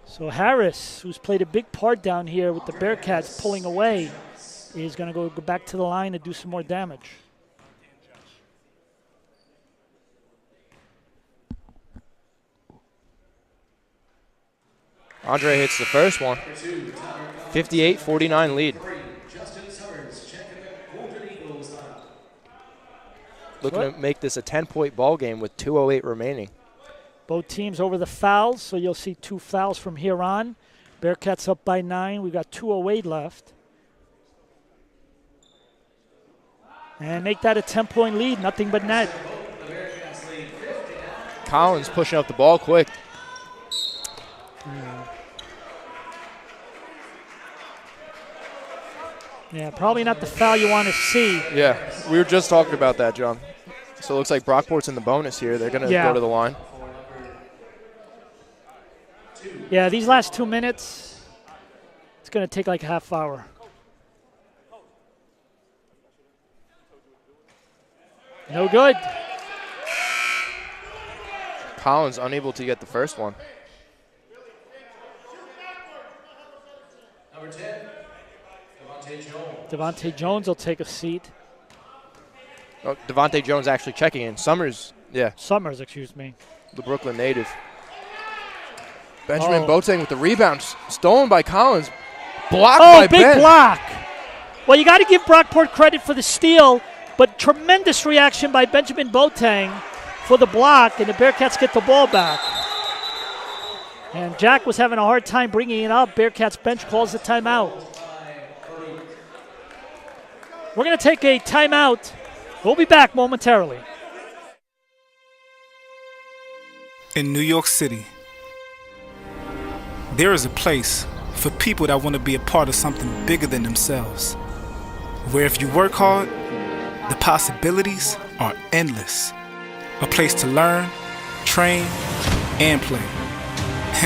So Harris, who's played a big part down here with the Bearcats pulling away, is going to go back to the line and do some more damage. Andre hits the first one. 58-49 lead. Looking to make this a 10-point ball game with 2:08 remaining. Both teams over the fouls, so you'll see 2 fouls from here on. Bearcats up by 9. We've got 2:08 left. And make that a 10-point lead, nothing but net. Collins pushing up the ball quick. Yeah, probably not the foul you want to see. Yeah, we were just talking about that, John. So it looks like Brockport's in the bonus here. They're going to go to the line. Yeah, these last 2 minutes, it's going to take like a half hour. No good. Collins unable to get the first one. Number 10, Devontae Jones. Devontae Jones will take a seat. Oh, Devontae Jones actually checking in. Summers, yeah. Summers, excuse me. The Brooklyn native. Benjamin Boateng with the rebound. Stolen by Collins. Blocked by big Ben. block. Well, you got to give Brockport credit for the steal, but tremendous reaction by Benjamin Boateng for the block, and the Bearcats get the ball back. And Jack was having a hard time bringing it up. Bearcats bench calls the timeout. We're going to take a timeout. We'll be back momentarily. In New York City, there is a place for people that want to be a part of something bigger than themselves, where if you work hard, the possibilities are endless. A place to learn, train, and play.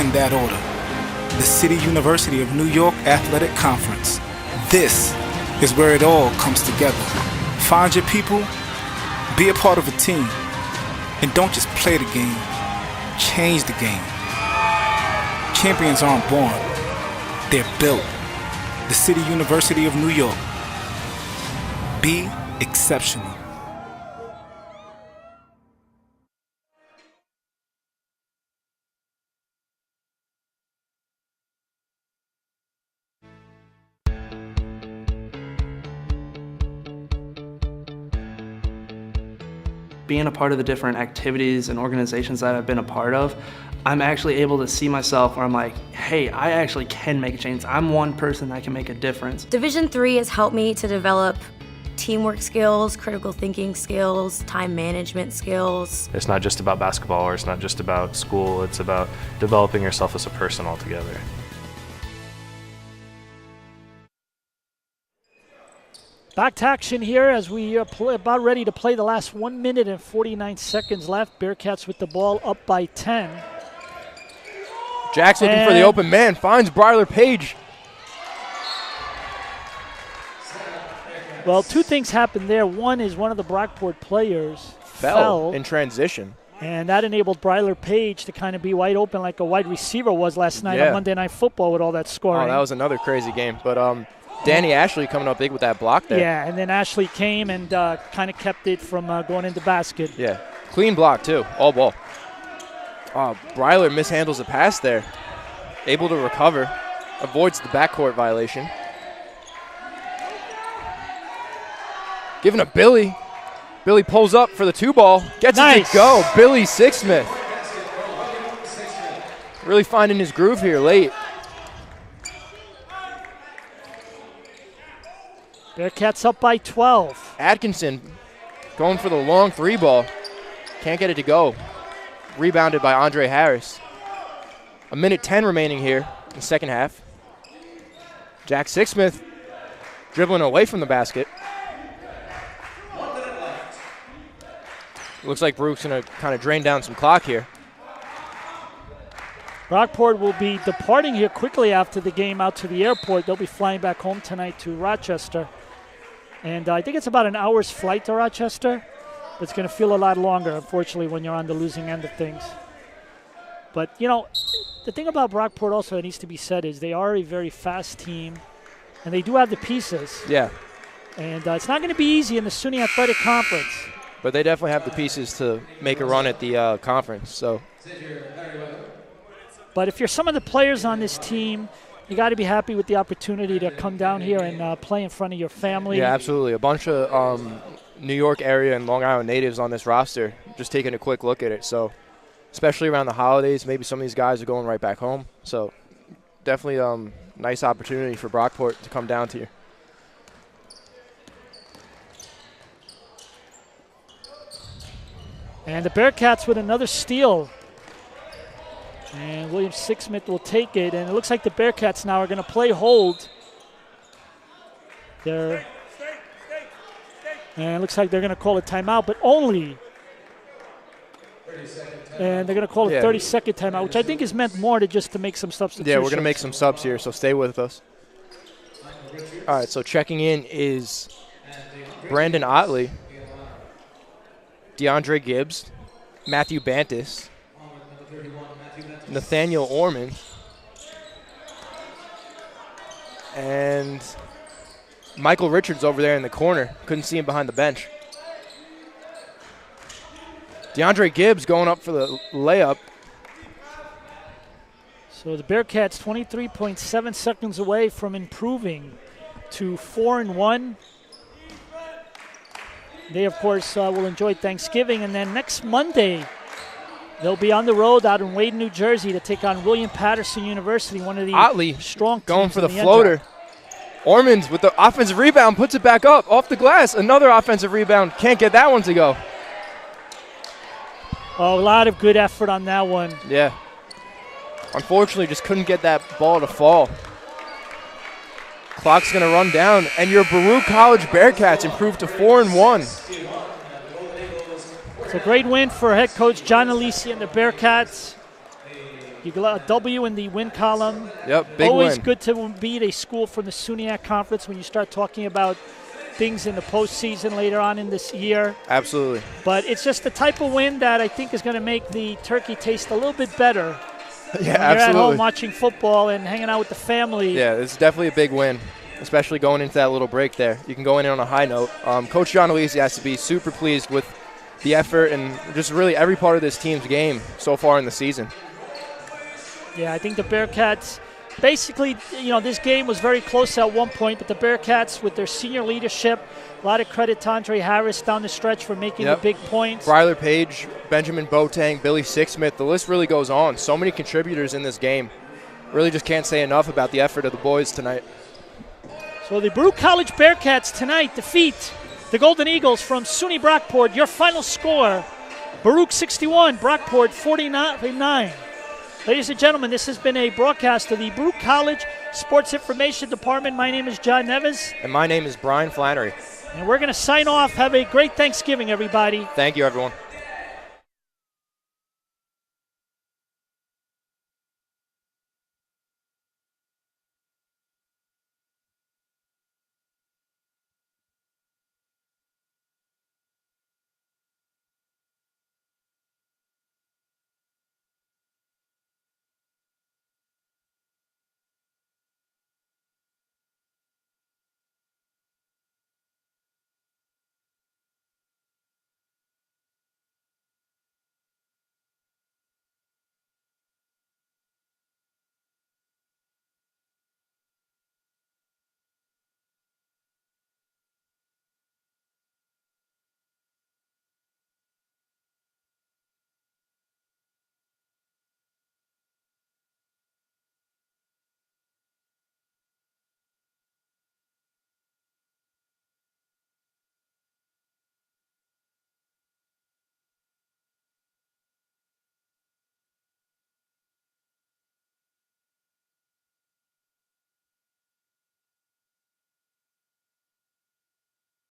In that order, the City University of New York Athletic Conference. This is where it all comes together. Find your people, be a part of a team, and don't just play the game, change the game. Champions aren't born, they're built. The City University of New York. Be exceptional. Being a part of the different activities and organizations that I've been a part of, I'm actually able to see myself where I'm like, hey, I actually can make a change. I'm one person that can make a difference. Division III has helped me to develop teamwork skills, critical thinking skills, time management skills. It's not just about basketball, or it's not just about school, it's about developing yourself as a person altogether. Back to action here as we are about ready to play the last 1 minute and 49 seconds left. Bearcats with the ball up by 10. Jack's looking for the open man, finds Bryler Page. Well, two things happened there. One is one of the Brockport players fell in transition. And that enabled Bryler Page to kind of be wide open like a wide receiver was last night on Monday Night Football with all that scoring. Oh, that was another crazy game. But Danny Ashley coming up big with that block there. Yeah, and then Ashley came and kind of kept it from going into basket. Yeah, clean block too, all ball. Bryler mishandles the pass there. Able to recover, avoids the backcourt violation. Giving to Billy. Billy pulls up for the 2-ball, gets it to go. Billy Sixsmith. Really finding his groove here late. Bearcats up by 12. Atkinson going for the long 3-ball. Can't get it to go. Rebounded by Andre Harris. 1:10 remaining here in the second half. Jack Sixsmith dribbling away from the basket. Looks like Baruch's going to kind of drain down some clock here. Brockport will be departing here quickly after the game out to the airport. They'll be flying back home tonight to Rochester. And I think it's about an hour's flight to Rochester. It's going to feel a lot longer, unfortunately, when you're on the losing end of things. But, you know, the thing about Brockport also that needs to be said is they are a very fast team, and they do have the pieces. Yeah. And it's not going to be easy in the SUNY Athletic Conference. But they definitely have the pieces to make a run at the conference. So. But if you're some of the players on this team, you got to be happy with the opportunity to come down here and play in front of your family. Yeah, absolutely. A bunch of New York area and Long Island natives on this roster, just taking a quick look at it. So, especially around the holidays, maybe some of these guys are going right back home. So, definitely nice opportunity for Brockport to come down to you. And the Bearcats with another steal. And William Sixsmith will take it. And it looks like the Bearcats now are going to play hold. And it looks like they're going to call a timeout, but only. And they're going to call a 30-second timeout, which I think is meant more to just to make some substitutions. Yeah, we're going to make some subs here, so stay with us. All right, so checking in is Brandon Otley, DeAndre Gibbs, Matthew Bantis, Nathaniel Ormond. And Michael Richards over there in the corner. Couldn't see him behind the bench. DeAndre Gibbs going up for the layup. So the Bearcats 23.7 seconds away from improving to 4-1. They, of course, will enjoy Thanksgiving. And then next Monday, they'll be on the road out in Wade, New Jersey to take on William Patterson University, one of the Otley strong teams going for the in floater. Ormond with the offensive rebound, puts it back up, off the glass. Another offensive rebound. Can't get that one to go. Oh, a lot of good effort on that one. Yeah. Unfortunately, just couldn't get that ball to fall. Clock's going to run down, and your Baruch College Bearcats improved to 4-1. It's a great win for head coach John Alisi and the Bearcats. You got a W in the win column. Yep, big Always win. good to beat a school from the SUNY Conference when you start talking about things in the postseason later on in this year. Absolutely. But it's just the type of win that I think is going to make the turkey taste a little bit better. Yeah, when you're absolutely. at home watching football and hanging out with the family. Yeah, it's definitely a big win, especially going into that little break there. You can go in on a high note. Coach John Alisi has to be super pleased with the effort and just really every part of this team's game so far in the season. Yeah, I think the Bearcats, basically, this game was very close at one point, but the Bearcats, with their senior leadership, a lot of credit to Andre Harris down the stretch for making the big points. Bryler Page, Benjamin Boateng, Billy Sixsmith, the list really goes on. So many contributors in this game. Really just can't say enough about the effort of the boys tonight. So the Baruch College Bearcats tonight defeat the Golden Eagles from SUNY Brockport. Your final score, Baruch 61, Brockport 49. Ladies and gentlemen, this has been a broadcast of the Baruch College Sports Information Department. My name is John Neves. And my name is Brian Flannery. And we're going to sign off. Have a great Thanksgiving, everybody. Thank you, everyone.